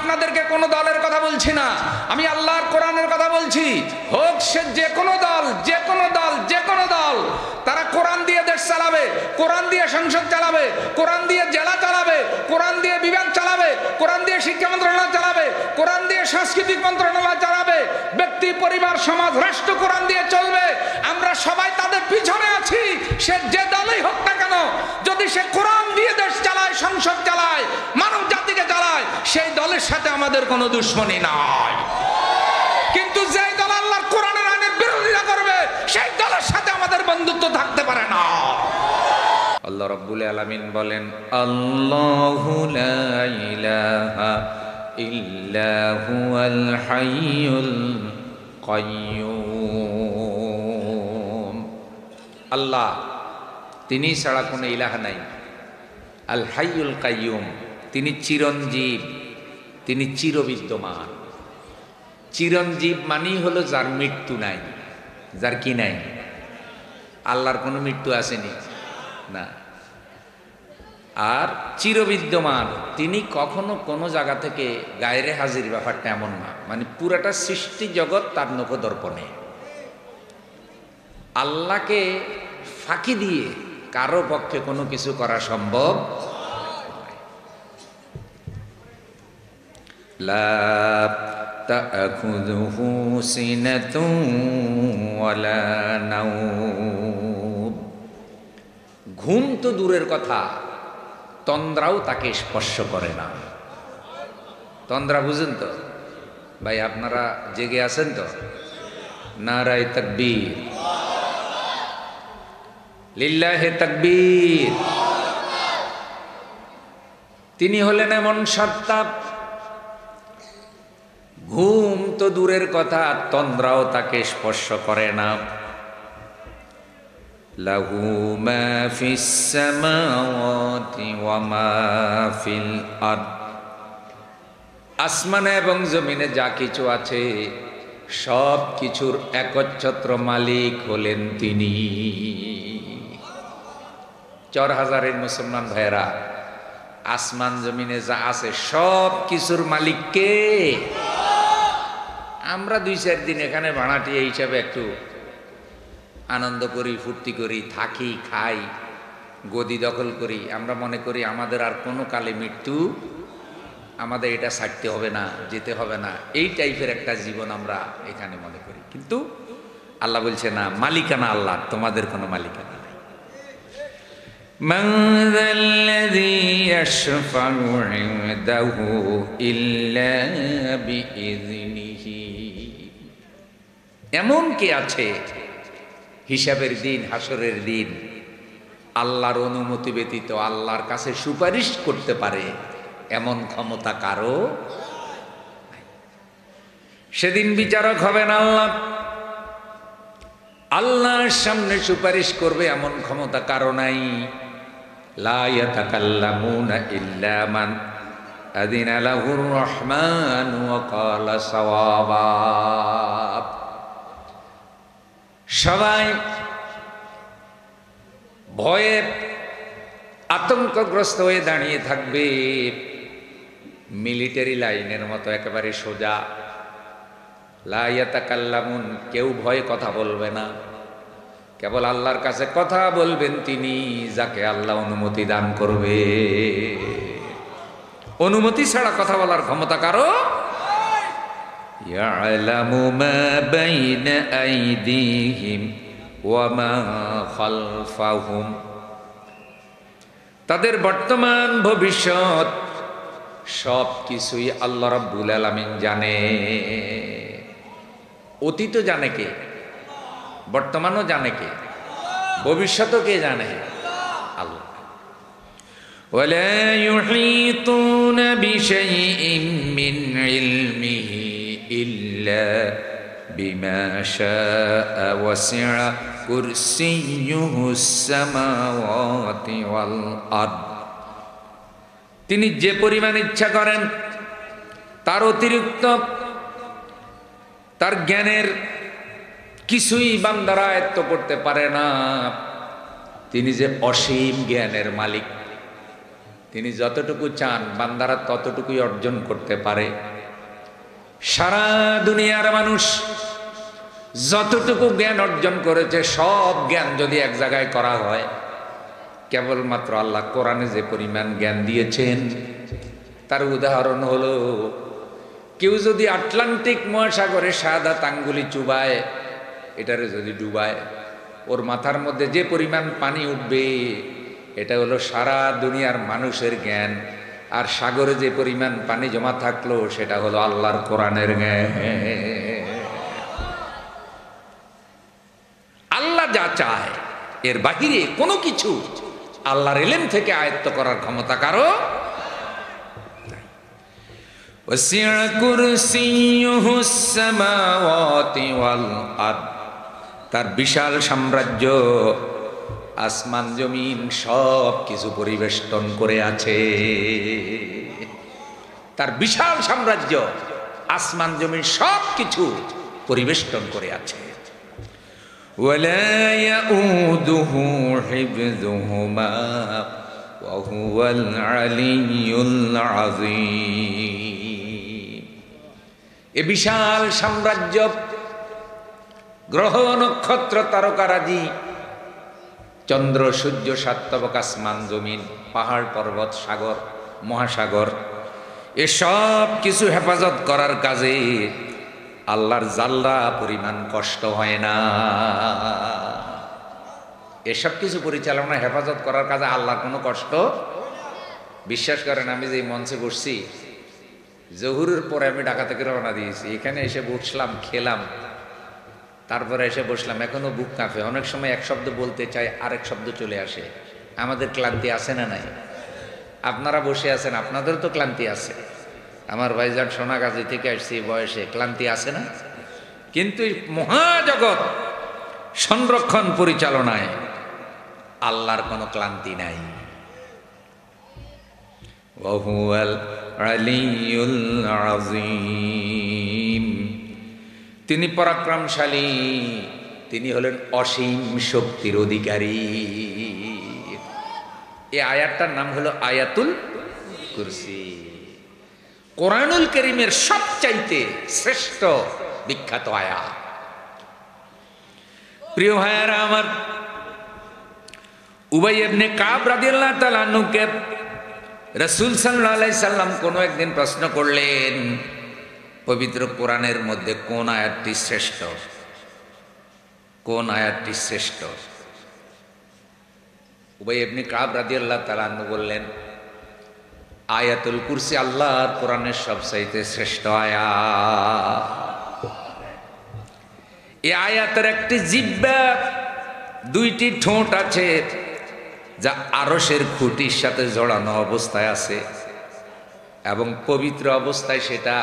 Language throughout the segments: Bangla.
আপনাদেরকে কোনো দলের কথা বলছি না, আমি আল্লাহর কোরআনের কথা বলছি। হোক সে যে কোনো দল, যে কোনো দল, যে কোনো দল, তারা কোরআন দিয়ে দেশ চালাবে, কোরআন দিয়ে সংসদ চালাবে, কোরআন দিয়ে জেলা চালাবে, কোরআন দিয়ে বিভাগ চালাবে, কোরআন দিয়ে শিক্ষা মন্ত্রণালয় চালাবে, কোরআন দিয়ে সাংস্কৃতিক মন্ত্রণালয় চালাবে, ব্যক্তি, পরিবার, সমাজ, রাষ্ট্র কোরআন দিয়ে চলবে। আমরা সবাই তাদের পিছনে আছি, সে যে দলই হোক না কেন। যদি সে কোরআন দিয়ে দেশ চালায়, সংসদ চালায়, মানব জাতিকে চালায়, সেই দলের সাথে আমাদের কোনো দুশ্মনী নাই। কিন্তু যে দল আল্লাহর কোরআনের আইনের বিরোধিতা করবে, সেই দলের সাথে আমাদের বন্ধুত্ব থাকতে পারে না। আল্লাহ রাব্বুল আলামিন বলেন, আল্লাহু লা ইলাহা ইল্লা হুয়াল হাইয়ুল কাইয়্যুম। আল্লাহ, তিনি ছাড়া কোনো ইলাহা নাই। আল হাইয়ুল কাইয়্যুম, তিনি চিরঞ্জীব, তিনি চিরবিদ্যমান। চিরঞ্জীব মানেই হলো যার মৃত্যু নাই, যার কি নাই। আল্লাহর কোনো মৃত্যু আসেনি না। আর চিরবিদ্যমান, তিনি কখনো কোনো জায়গা থেকে গায়রে হাজির, ব্যাপারটা এমন না। মানে পুরাটা সৃষ্টি জগৎ তার নখদর্পণে। আল্লাহকে ফাঁকি দিয়ে কারো পক্ষে কোনো কিছু করা সম্ভব নয়। লা তা'খুযুহু সিনাতুন ওয়ালা নাওম। ঘুম তো দূরের কথা, তন্দ্রাও তাকে স্পর্শ করে না। তন্দ্রা বুঝেন তো ভাই? আপনারা জেগে আছেন তো? নারায়ে তাকবীর, লিল্লাহে তাকবীর। তিনি হলেন এমন সত্তা, ঘুম তো দূরের কথা, তন্দ্রাও তাকে স্পর্শ করে না। লাহু মা ফিস সামাওয়াতি ওয়া মা ফিল আরদ। আসমানে এবং জমিনে যা কিছু আছে, সব কিছুর একচ্ছত্র মালিক হলেন তিনি। চরহাজারের মুসলমান ভাইয়েরা, আসমান জমিনে যা আছে সব কিছুর মালিক কে? আমরা 2-4 দিন এখানে ভাড়াটিয়া হিসাবে একটু আনন্দ করি, ফুর্তি করি, থাকি, খাই, গদি দখল করি। আমরা মনে করি আমাদের আর কোনো কালে মৃত্যু, আমাদের এটা ছাড়তে হবে না, যেতে হবে না, এই টাইপের একটা জীবন আমরা এখানে মনে করি। কিন্তু আল্লাহ বলছে না, মালিকানা আল্লাহ, তোমাদের কোনো মালিকানা নেই। মান যাল্লাযী ইয়াশফা'উ ইনদাহু ইল্লা বিইযনিহি। এমন কে আছে হিসাবের দিন, হাসরের দিন, আল্লাহর অনুমতি ব্যতীত আল্লাহর কাছে সুপারিশ করতে পারে এমন ক্ষমতা কারো নাই। সেদিন বিচারক হবেন আল্লাহ, আল্লাহর সামনে সুপারিশ করবে এমন ক্ষমতা কারো নাই। লা ইয়াতাকাল্লামুনা ইল্লা মান আযিনা লাহুর রহমান ওয়া ক্বালা সাওয়াবা। সবাই ভয়ে আতঙ্কগ্রস্ত হয়ে দাঁড়িয়ে থাকবে, মিলিটারি লাইনের মতো একেবারে সোজা। লা ইয়াতাকাল্লামুন, কেউ ভয়ে কথা বলবে না, কেবল আল্লাহর কাছে কথা বলবেন তিনি, যাকে আল্লাহ অনুমতি দান করবে। অনুমতি ছাড়া কথা বলার ক্ষমতা কারো। ইয়ালামু মা বাইনা আইদিহিম ওয়া মা খালফাহুম। তাদের বর্তমান ভবিষ্যৎ সব কিছুই আল্লাহ রাব্বুল আলামিন জানে। অতীত জানে কে? বর্তমানও জানে কে? ভবিষ্যৎও কে জানে? আল্লাহ। ওয়ালা ইউহিতুনা বিশাইইন মিন ইলমিহি ইল্লা বিমা শাআ ওয়াসি'a কুরসিয়্যুহুস সামাওয়াতি ওয়াল আরদ। তিনি যে পরিমাণ ইচ্ছা করেন তার অতিরিক্ত তার জ্ঞানের কিছুই বান্দারা আয়ত্ত করতে পারে না। তিনি যে অসীম জ্ঞানের মালিক, তিনি যতটুকু চান বান্দারা ততটুকুই অর্জন করতে পারে। সারা দুনিয়ার মানুষ যতটুকু জ্ঞান অর্জন করেছে সব জ্ঞান যদি এক জায়গায় করা হয়, কেবলমাত্র আল্লাহ কোরআনে যে পরিমাণ জ্ঞান দিয়েছেন তার উদাহরণ হলো, কেউ যদি আটলান্টিক মহাসাগরে শাহাদাত আঙ্গুলি চুবায়, এটারে যদি ডুবায়, ওর মাথার মধ্যে যে পরিমাণ পানি উঠবে এটা হলো সারা দুনিয়ার মানুষের জ্ঞান। আর সাগরে যে পরিমাণ পানি জমা থাকলো সেটা হলো আল্লাহর কোরআনের জ্ঞান। আল্লাহ যা চায় এর বাহিরে কোনো কিছু আল্লাহর ইলম থেকে আয়ত্ত করার ক্ষমতা কারো। ওয়াসিআ কুরসিয়ুহুস সামাওয়াতি ওয়াল আরদ, তার বিশাল সাম্রাজ্য আসমান জমিন সব কিছু পরিবেষ্টন করে আছে। তার বিশাল সাম্রাজ্য আসমান জমিন সব কিছু পরিবেষ্টন করে আছে। ওয়ালা ইয়াউদুহু হিফযুহুমা ওয়া হুয়াল আলিয়্যুল আযীম। এ বিশাল সাম্রাজ্য, গ্রহ নক্ষত্র তারকারাজি, চন্দ্র সূর্য, সাতবক আসমান জমিন, পাহাড় পর্বত, সাগর মহাসাগর, এসব কিছু হেফাজত করার কাজে আল্লাহর জাল্লা পরিমাণ কষ্ট হয় না। এসব কিছু পরিচালনা হেফাজত করার কাজে আল্লাহর কোনো কষ্ট। বিশ্বাস করেন, আমি যে মঞ্চে বসছি, জহুরের পরে আমি ঢাকা থেকে রওনা দিয়েছি, এখানে এসে বসলাম, খেলাম, তারপরে এসে বসলাম, এখনো বুক কাঁপে। অনেক সময় এক শব্দ বলতে চাই, আরেক শব্দ চলে আসে। আমাদের ক্লান্তি আছে না নাই? আপনারা বসে আছেন, আপনাদেরও তো ক্লান্তি আছে। আমার ভাইজান সোনাগাজী থেকে আসছি, বয়সে ক্লান্তি আছে না? কিন্তু মহাজগৎ সংরক্ষণ পরিচালনায় আল্লাহর কোনো ক্লান্তি নাই। ওয়া হুয়াল আলিয়্যুল আযীম, তিনি পরাক্রমশালী, তিনি হলেন অসীম শক্তির অধিকারী। এই আয়াতটার নাম হলো আয়াতুল কুরসি। কোরআনুল কারীমের সবচাইতে শ্রেষ্ঠ বিখ্যাত আয়াত। প্রিয় ভাইয়েরা আমার, উবাই ইবনে কাব রাদিয়াল্লাহু তাআলা আনহুকে রাসূল সাল্লাল্লাহু আলাইহি সাল্লাম কোনো একদিন প্রশ্ন করলেন, পবিত্র কোরআনের মধ্যে কোন আয়াতটি শ্রেষ্ঠ? কোন আয়াতটি শ্রেষ্ঠ? উবাই ইবনে কাব রাদিয়াল্লাহু তাআলা আনহু বললেন, আয়াতুল কুরসি আল্লাহর কোরআনের সবচাইতে শ্রেষ্ঠ আয়াত। এই আয়াতের একটি জিহ্বা, দুইটি ঠোঁট আছে যা আরশের খুঁটির সাথে জড়ানো অবস্থায় আছে, এবং পবিত্র অবস্থায় সেটা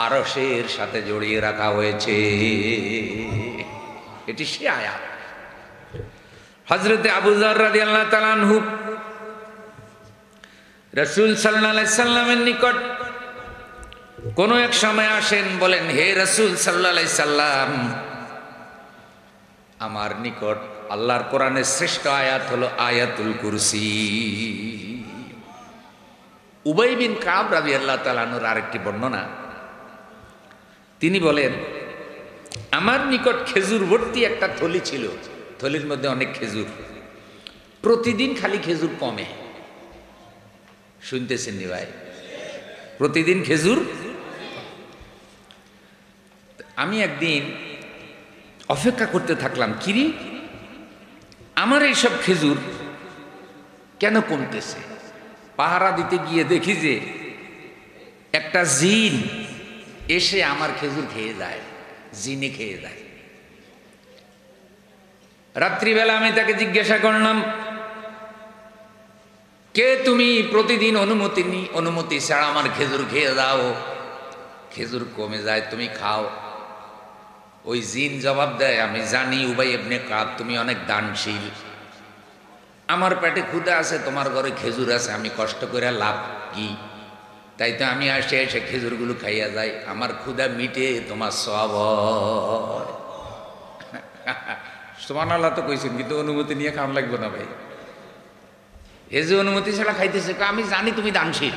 আরশের সাথে জড়িয়ে রাখা হয়েছে। এটি সে আয়াত। হযরতে আবু যর রাদিয়াল্লাহু তাআলা আনহু রাসূল সাল্লাল্লাহু আলাইহি সাল্লামের নিকট কোন এক সময় আসেন, বলেন, হে রাসূল সাল্লাল্লাহু আলাইহি সাল্লাম, আমার নিকট আল্লাহর কোরআনের শ্রেষ্ঠ আয়াত হলো আয়াতুল কুরসি। উবাই বিন কাব রাদিয়াল্লাহু তাআলা আনহুর আরেকটি বর্ণনা, তিনি বলেন, আমার নিকট খেজুর ভর্তি একটা থলি ছিল, থলির মধ্যে অনেক খেজুর, প্রতিদিন খালি খেজুর কমে। শুনতেছেন নি ভাই? প্রতিদিন খেজুর। আমি একদিন অপেক্ষা করতে থাকলাম, কিরি আমার এইসব খেজুর কেন কমতেছে? পাহারা দিতে গিয়ে দেখি যে একটা জিন এসে আমার খেজুর খেয়ে যায়, জিনে খেয়ে যায়। রাত্রিবেলা আমি তাকে জিজ্ঞাসা করলাম, কে তুমি? প্রতিদিন অনুমতি ছাড়া আমার খেজুর খেয়ে দাও, খেজুর কমে যায়, তুমি খাও। ওই জিন জবাব দেয়, আমি জানি উবাই ইবনে কাব, তুমি অনেক দানশীল, আমার পেটে ক্ষুধা আছে, তোমার ঘরে খেজুর আছে, আমি কষ্ট করে লাভ কি? তাই তো আমি আসে এসে খেজুরগুলো খাইয়া যাই, আমার ক্ষুধা মিটে, তোমার সওয়াব হয়। সুবহানাল্লাহ তো কইছেন, কিন্তু অনুমতি নিয়ে খাওয়া লাগবে না ভাই। এ যে অনুমতি ছাড়া খাইতেছে, আমি জানি তুমি দানশীল,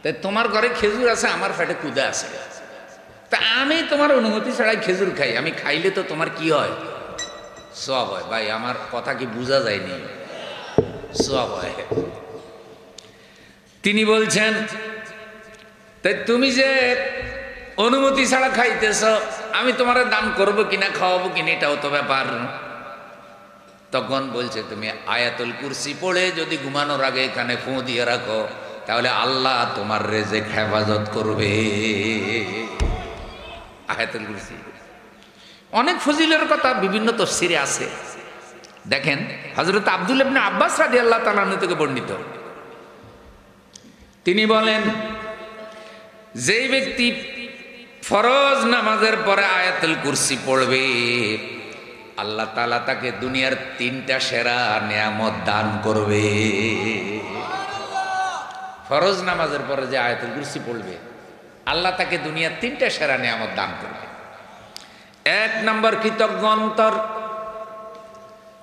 তাই তোমার ঘরে খেজুর আছে, আমার পেটে কুদা আছে, তা আমি তোমার অনুমতি ছাড়াই খেজুর খাই, আমি খাইলে তো তোমার কি হয়? সওয়াব হয়। ভাই আমার কথা কি বোঝা যায়নি? সওয়াব হয়। তিনি বলছেন, তাই তুমি যে অনুমতি ছাড়া খাইতেছ, আমি তোমার দান করব কিনা, খাওয়াবো কিনা, এটাও তো ব্যাপার। তখন বলছে, তুমি আয়াতুল কুরসি পড়ে যদি ঘুমানোর আগে এখানে ফু দিয়ে রাখো, তাহলে আল্লাহ তোমার রেজেক হেফাজত করবে। আয়াতুল কুরসি অনেক ফজিলের কথা বিভিন্ন তাফসীরে আছে। দেখেন হযরত আব্দুল্লাহ ইবনে আব্বাস রাদিয়াল্লাহু তাআলা আনহু থেকে বর্ণিত, তিনি বলেন, যেই ব্যক্তি ফরজ নামাজের পরে আয়াতুল কুরসি পড়বে, আল্লাহ তাআলা তাকে দুনিয়ার 3টা সেরা নিয়ামত দান করবে। ফরজ নামাজের পরে যে আয়াতুল কুরসি পড়বে, আল্লাহ তাকে দুনিয়ার 3টা সেরা নিয়ামত দান করবে। 1 নম্বর কৃতজ্ঞ অন্তর,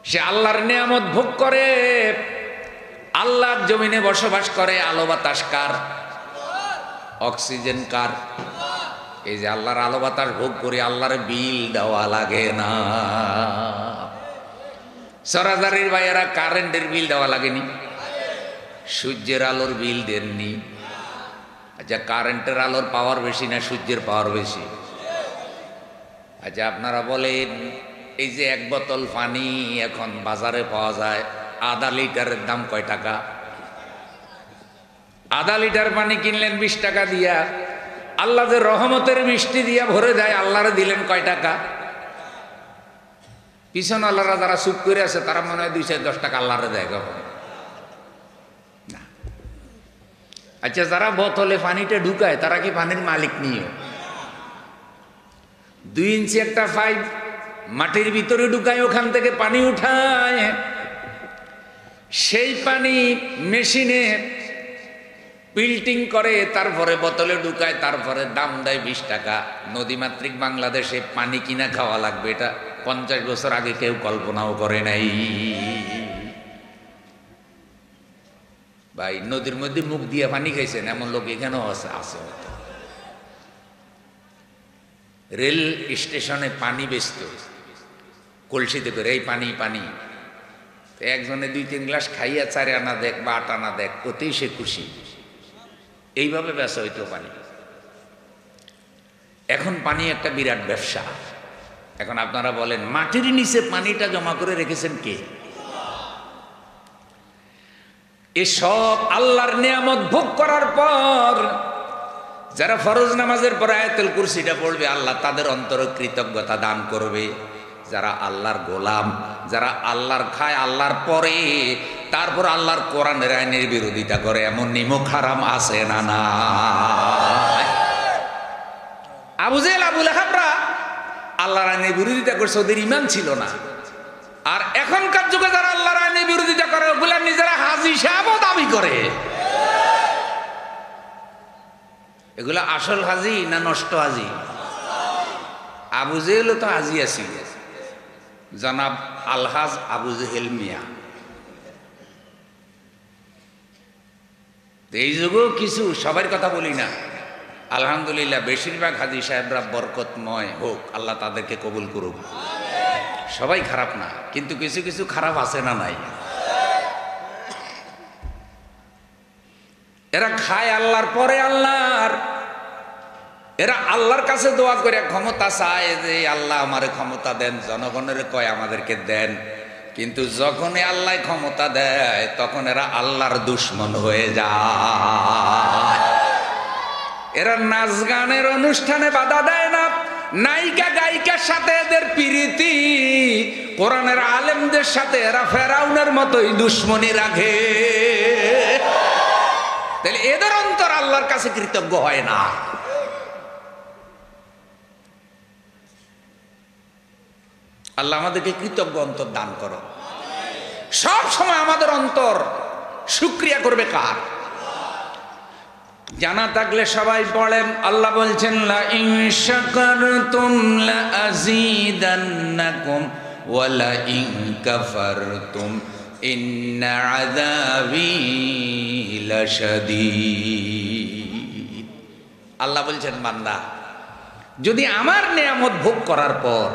সে আল্লাহর নিয়ামত ভোগ করে, আল্লাহর জমিনে বসবাস করে। আলো বাতাস কার? অক্সিজেন কার? এই যে আল্লাহর আলো বাতাস ভোগ করে, আল্লাহর বিল দেওয়া লাগে না। সরাসরির ভাইয়েরা কারেন্টের বিল দেওয়া লাগেনি, সূর্যের আলোর বিল দেননি। আচ্ছা, কারেন্টের আলোর পাওয়ার বেশি না সূর্যের পাওয়ার বেশি? আচ্ছা, আপনারা বলেন, এই যে 1 বোতল পানি এখন বাজারে পাওয়া যায়, আধা লিটারের দাম কয় টাকা? আধা লিটার পানি কিনলেন 20 টাকা দিয়া, আল্লাহ যে রহমতের মিষ্টি দিয়া ভরে দেয়, আল্লাহরে দিলেন কয় টাকা? পিছন আল্লাহরা যারা চুপ করে আছে, তারা মনে হয় 210 টাকা আল্লাহরে দেয় কখন না। আচ্ছা, যারা বোতলে পানিটা ঢুকায়, তারা কি পানির মালিক নিয়ে? 2 ইঞ্চি একটা পাইপ মাটির ভিতরে ঢুকায়, ওখান থেকে পানি উঠায়, সেই পানি মেশিনে ফিল্টিং করে, তারপরে বোতলে ঢুকায়, তারপরে দাম দেয় 20 টাকা। নদীমাতৃক বাংলাদেশে পানি কিনা খাওয়া লাগবে, এটা 50 বছর আগে কেউ কল্পনাও করে নাই। ভাই, নদীর মধ্যে মুখ দিয়ে পানি খাইছেন এমন লোক এখানেও আছে। রেল স্টেশনে পানি বেচত কলসিতে করে, এই পানি পানি, একজনে 2-3 গ্লাস খাইয়া 4 আনা দেখ বা 8 আনা দেখ, ওতেই সে খুশি। এইভাবে বেচা হইতো পানি। এখন পানি একটা বিরাট ব্যবসা। এখন আপনারা বলেন, মাটির নিচে পানিটা জমা করে রেখেছেন কে? এসব আল্লাহর নিয়ামত ভোগ করার পর যারা ফরজ নামাজের পর আয়াতুল কুরসিটা পড়বে, আল্লাহ তাদের অন্তরে কৃতজ্ঞতা দান করবে। যারা আল্লাহর গোলাম, যারা আল্লাহর খায়, আল্লাহর পরে, তারপর আল্লাহর কোরআনের আইনের বিরোধিতা করে, এমন নিমক হারাম আছে না? না। আবু জেহেল, আবু লাহাবরা আল্লাহর আইনের বিরোধিতা করছে, ওদের ঈমান ছিল না। আর এখনকার যুগে যারা আল্লাহর আইনের বিরোধিতা করে, ওগুলা নিজেরা হাজী সাহেবও দাবি করে। এগুলা আসল হাজী না নষ্ট হাজী? আবু জেহেলও তো হাজী আছিল, জনাব আলহাজ আবু জেহেল মিয়া। এই যুগেও কিছু, সবার কথা বলি না, আলহামদুলিল্লাহ বেশিরভাগ হাজী সাহেবরা বরকতময় হোক, আল্লাহ তাদেরকে কবুল করুক। সবাই খারাপ না, কিন্তু কিছু কিছু খারাপ আছে না নাই? এরা খায় আল্লাহর পরে আল্লাহর, এরা আল্লাহর কাছে দোয়া করে ক্ষমতা চায় যে আল্লাহ আমারে ক্ষমতা দেন, জনগণের কয় আমাদেরকে দেন। কিন্তু যখনই আল্লাহ ক্ষমতা দেয়, তখন এরা আল্লাহর দুশ্মন হয়ে যায়। এরা নাচ গানের অনুষ্ঠানে বাধা দেয় না, নায়িকা গায়িকার সাথে এদের প্রীতি, কোরআনের আলেমদের সাথে এরা ফেরাউনের মতোই দুশ্মনী রাখে। তাহলে এদের অন্তর আল্লাহর কাছে কৃতজ্ঞ হয় না। আল্লাহ আমাদেরকে কৃতজ্ঞ অন্তর দান করো। সব সময় আমাদের অন্তর শুকরিয়া করবে কার? জানা থাকলে সবাই পড়েন। আল্লাহ বলছেন, লা ইন শাকারতুম লা আযীদান্নাকুম ওয়া লা ইন কাফারতুম ইন্না আযাবি লাশাদীদ। আল্লাহ বলছেন, বান্দা যদি আমার নেয়ামত ভোগ করার পর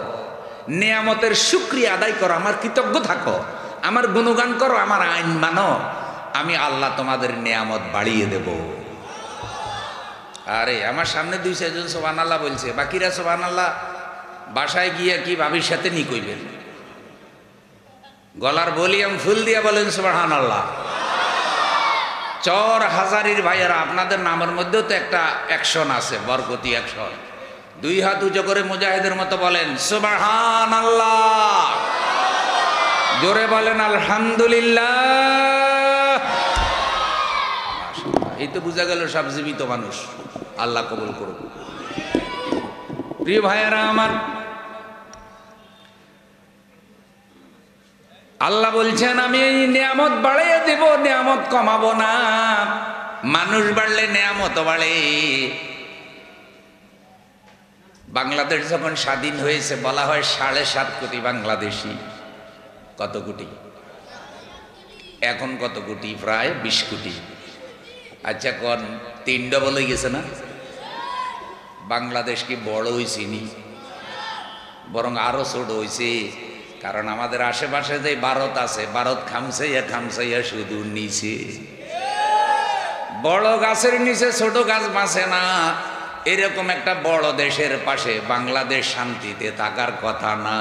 নেয়ামতের শুকরিয়া আদায় করো, আমার কৃতজ্ঞ থাকো, আমার গুণগান করো, আমার আইন মানো, আমি আল্লাহ তোমাদের নেয়ামত বাড়িয়ে দেব। আরে আমার সামনে 2-4 সুবহানাল্লাহ বলছে, বাকিরা সুবহানাল্লাহ বাসায় গিয়ে কি ভাবির সাথে নি কইবেন, গলার ভলিউম ফুল দিয়ে বলেন সুবহানাল্লাহ। চর হাজারির ভাইয়েরা, আপনাদের নামের মধ্যেও তো একটা অ্যাকশন আছে, বরকতি অ্যাকশন। 2 হাত উঁচু করে মুজাহিদের মতো বলেন সুবহানাল্লাহ, জোরে বলেন আলহামদুলিল্লাহ। এই তো বোঝা গেল সব জীবিত মানুষ। আল্লাহ কবুল করুন। প্রিয় ভাইয়েরা আমার, আল্লাহ বলছেন আমি এই নিয়ামত বাড়িয়ে দেব, নিয়ামত কমাবো না। মানুষ বাড়লে নিয়ামত বাড়ে। বাংলাদেশ যখন স্বাধীন হয়েছে বলা হয় 7.5 কোটি বাংলাদেশি। কত কোটি? এখন কত কোটি? প্রায় 20 কোটি। আচ্ছা কোন 3 ডবল হয়ে গেছে না? বাংলাদেশ কি বড় হয়েছিনি? বরং আরো ছোট হয়েছে। কারণ আমাদের আশেপাশে যে ভারত আছে, ভারত খামসাইয়া খামসাইয়া শুধু নিচে। বড় গাছের নিচে ছোট গাছ বাঁচে না। এরকম একটা বড় দেশের পাশে বাংলাদেশ শান্তিতে থাকার কথা না।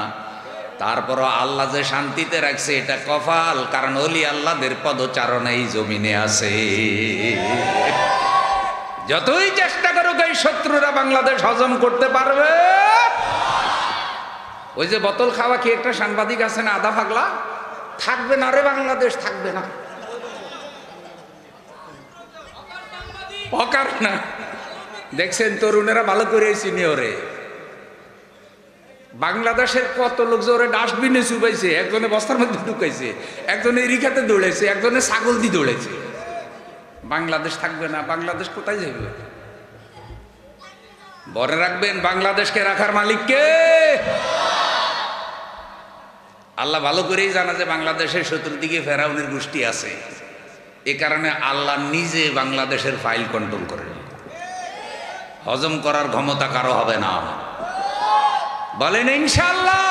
তারপরও আল্লাহ যে শান্তিতে রাখছে এটা কপাল, কারণ ওলি আল্লাহদের পদচারণা এই জমিনে আছে। যতই চেষ্টা করুক এই শত্রুরা বাংলাদেশ হজম করতে পারবে। ওই যে বোতল খাওয়া কি একটা সাংবাদিক আছে না, আধা পাগলা, থাকবে না রে বাংলাদেশ, থাকবে না, অকার না। দেখছেন তরুণেরা ভালো করে সিনিয়রে বাংলাদেশের কত লোক জোরে ডাস্টবিনে চুবাইছে, একজনে বস্তার মধ্যে ঢুকাইছে, একজনে রিখাতে দৌড়াইছে, একজনে ছাগল দিয়ে দৌড়াইছে। বাংলাদেশ থাকবে না। বাংলাদেশ কোথায় যাবে? মনে রাখবেন, বাংলাদেশকে রাখার মালিক কে? আল্লাহ ভালো করেই জানা যে বাংলাদেশের চতুর্দিকে ফেরাউনের গোষ্ঠী আছে। এ কারণে আল্লাহ নিজে বাংলাদেশের ফাইল কন্ট্রোল করেন। হজম করার ক্ষমতা কারো হবে না। বলেন ইনশাআল্লাহ।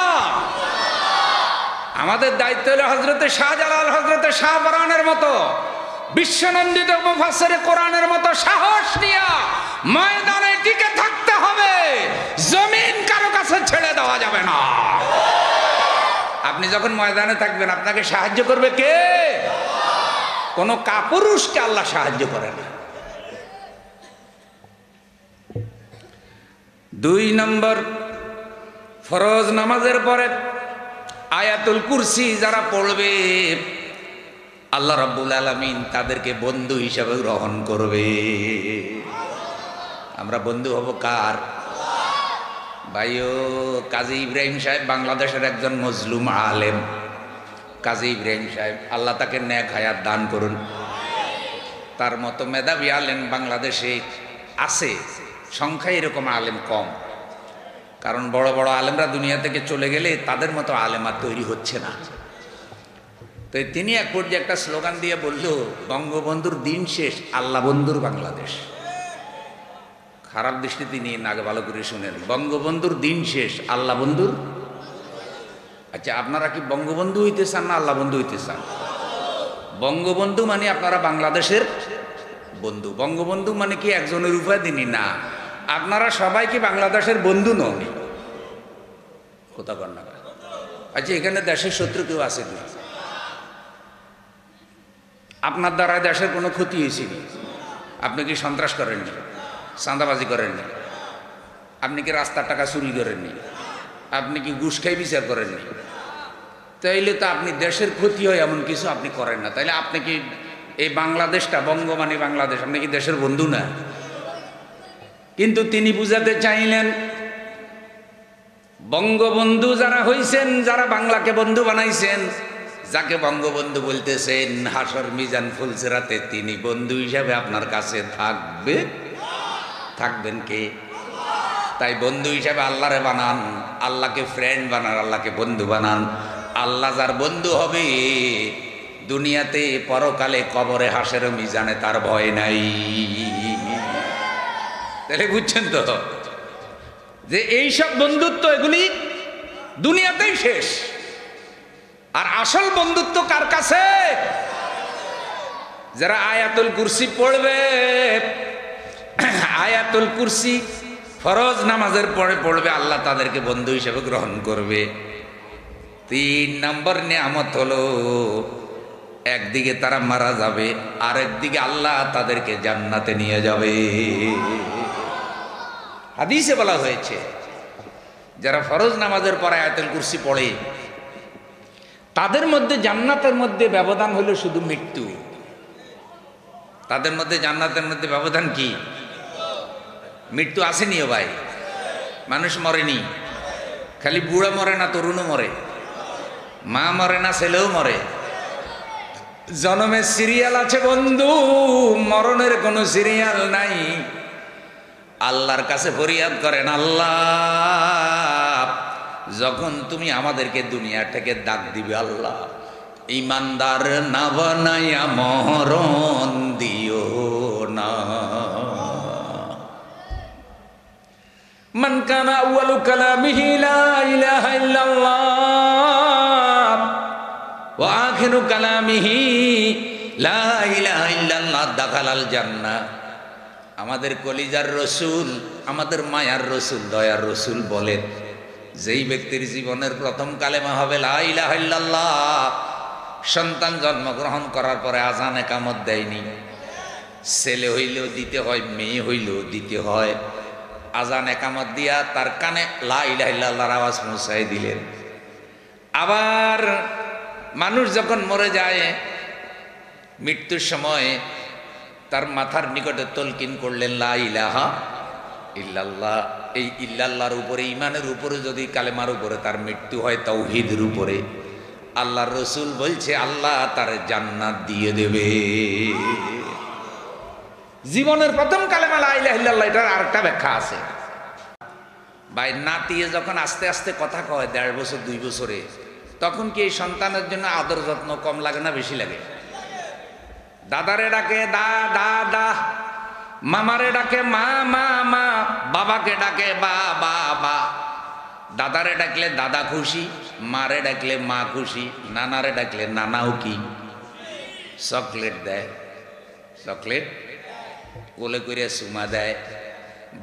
আমাদের দায়িত্ব হলো হযরতে শাহজালাল, হযরতে শাহপরানের মতো বিশ্বনন্দিত মুফাসসিরে কোরআনের মতো সাহস নিয়ে ময়দানে টিকে থাকতে হবে। জমিন কারো কাছে ছেড়ে দেওয়া যাবে না। আপনি যখন ময়দানে থাকবেন আপনাকে সাহায্য করবে কে? কোন কাপুরুষকে আল্লাহ সাহায্য করে না। 2 নম্বর, ফরজ নামাজের পরে আয়াতুল কুরসি যারা পড়বে আল্লাহ রাব্বুল আলামিন তাদেরকে বন্ধু হিসেবে গ্রহণ করবে। আমরা বন্ধু হব কার? ভাইও, কাজী ইব্রাহিম সাহেব বাংলাদেশের একজন মজলুম আলেম। কাজী ইব্রাহিম সাহেব, আল্লাহ তাকে নেক হায়াত দান করুন। তার মতো মেধাবী আলেম বাংলাদেশে আছে, সংখ্যায় এরকম আলেম কম। কারণ বড় বড় আলেমরা দুনিয়া থেকে চলে গেলে তাদের মতো আলেম আর তৈরি হচ্ছে না। তো তিনি এক পর্যায়ে একটা স্লোগান দিয়ে বলল, বঙ্গবন্ধুর দিন শেষ, আল্লাহ বন্ধুর বাংলাদেশ। খারাপ দৃষ্টিতে নিয়ে না, আগে ভালো করে শুনেন। বঙ্গবন্ধুর দিন শেষ, আল্লাহ বন্ধুর। আচ্ছা, আপনারা কি বঙ্গবন্ধু হইতে চান না আল্লাহ বন্ধু হইতে চান? বঙ্গবন্ধু মানে আপনারা বাংলাদেশের বন্ধু। বঙ্গবন্ধু মানে কি একজনের উপাধি না। আপনারা সবাই কি বাংলাদেশের বন্ধু নন? কোথা কর না। আচ্ছা, এখানে দেশের শত্রু কেউ আছে কি? আপনার দ্বারা দেশের কোনো ক্ষতি হয়েছে কি? আপনি কি সন্ত্রাস করেননি? চাঁদাবাজি করেননি? আপনি কি রাস্তার টাকা চুরি করেননি? আপনি কি ঘুষ খাই বিচার করেননি? তাইলে তো আপনি দেশের ক্ষতি হয় এমন কিছু আপনি করেন না। তাইলে আপনি কি এই বাংলাদেশটা, বঙ্গ মানে বাংলাদেশ, আপনি কি দেশের বন্ধু না? কিন্তু তিনি বুঝাতে চাইলেন বঙ্গবন্ধু যারা হইছেন, যারা বাংলাকে বন্ধু বানাইছেন, যাকে বঙ্গবন্ধু বলতেছেন, হাসর মিজান ফুলসিরাতে তিনি বন্ধু হিসাবে আপনার কাছে থাকবে। থাকবেন কে? তাই বন্ধু হিসাবে আল্লাহরে বানান, আল্লাহকে ফ্রেন্ড বানান, আল্লাহকে বন্ধু বানান। আল্লাহ যার বন্ধু হবে দুনিয়াতে পরকালে কবরে হাসের মিজানে তার ভয় নাই। তাহলে বুঝছেন তো যে এইসব বন্ধুত্ব এগুলি দুনিয়াতেই শেষ। আর আসল বন্ধুত্ব কার কাছে? যারা আয়াতুল কুরসি পড়বে, আয়াতুল কুরসি ফরজ নামাজের পরে পড়বে, আল্লাহ তাদেরকে বন্ধু হিসেবে গ্রহণ করবে। 3 নম্বর নিয়ামত হলো একদিকে তারা মারা যাবে, আর একদিকে আল্লাহ তাদেরকে জান্নাতে নিয়ে যাবে। হাদিসে বলা হয়েছে যারা ফরজ নামাজের পরে আয়াতুল কুরসি পড়ে তাদের মধ্যে জান্নাতের মধ্যে ব্যবধান হলো শুধু মৃত্যু। তাদের মধ্যে জান্নাতের মধ্যে ব্যবধান কি? মৃত্যু আসেনিও ভাই, মানুষ মরেনি। খালি বুড়া মরে না, তরুণও মরে, মা মরে না, ছেলেও মরে। জন্মের সিরিয়াল আছে বন্ধু, মরণের কোনো সিরিয়াল নাই। আল্লাহর কাছে ফরিয়াদ করেন, আল্লাহ যখন তুমি আমাদেরকে দুনিয়া থেকে ডাক দিবে, আল্লাহ ইমানদার না বানাইয়া মরণ দিও না। মান কানা আউয়ালু কালামিহি লা ইলাহা ইল্লাল্লাহ ওয়া আখিরু কালামিহি লা ইলাহা ইল্লাল্লাহ দাখালাল জান্নাহ। আমাদের কলিজার রসুল, আমাদের মায়ার রসুল, দয়ার রসুল বলেন, যেই ব্যক্তির জীবনের প্রথম কালেমা হবে লা ইলাহা ইল্লাল্লাহ, সন্তান জন্মগ্রহণ করার পরে আজান একামত দেয়নি। ছেলে হইলেও দিতে হয়, মেয়ে হইলেও দিতে হয়। আজান একামত দিয়া তার কানে লা ইলাহা ইল্লাল্লাহর আওয়াজ পৌঁছায় দিলেন। আবার মানুষ যখন মরে যায়, মৃত্যুর সময় তার মাথার নিকটে তলকিন করলেন লা ইলাহা ইল্লাল্লাহ। এই ইল্লাল্লাহর উপরে, ইমানের উপরে যদি কালেমার উপরে তার মৃত্যু হয়, তাওহীদের উপরে, আল্লাহর রসুল বলছে আল্লাহ তার জান্নাত দিয়ে দেবে। জীবনের প্রথম কালেমা লা ইলাহা ইল্লাল্লাহ, এটার আরেকটা ব্যাখ্যা আছে ভাই। নাতিয়ে যখন আস্তে আস্তে কথা কয় 1.5 বছর 2 বছরে, তখন কি এই সন্তানের জন্য আদর যত্ন কম লাগে না বেশি লাগে? দাদারে ডাকে দা দা দা, মামারে ডাকে মা মা মা, বাবাকে ডাকে বা বা বা। দাদারে ডাকলে দাদা খুশি, মারে ডাকলে মা খুশি, নানারে ডাকলে নানাও কি চকলেট দেয়, চকলেট কোলে করে চুমা দেয়।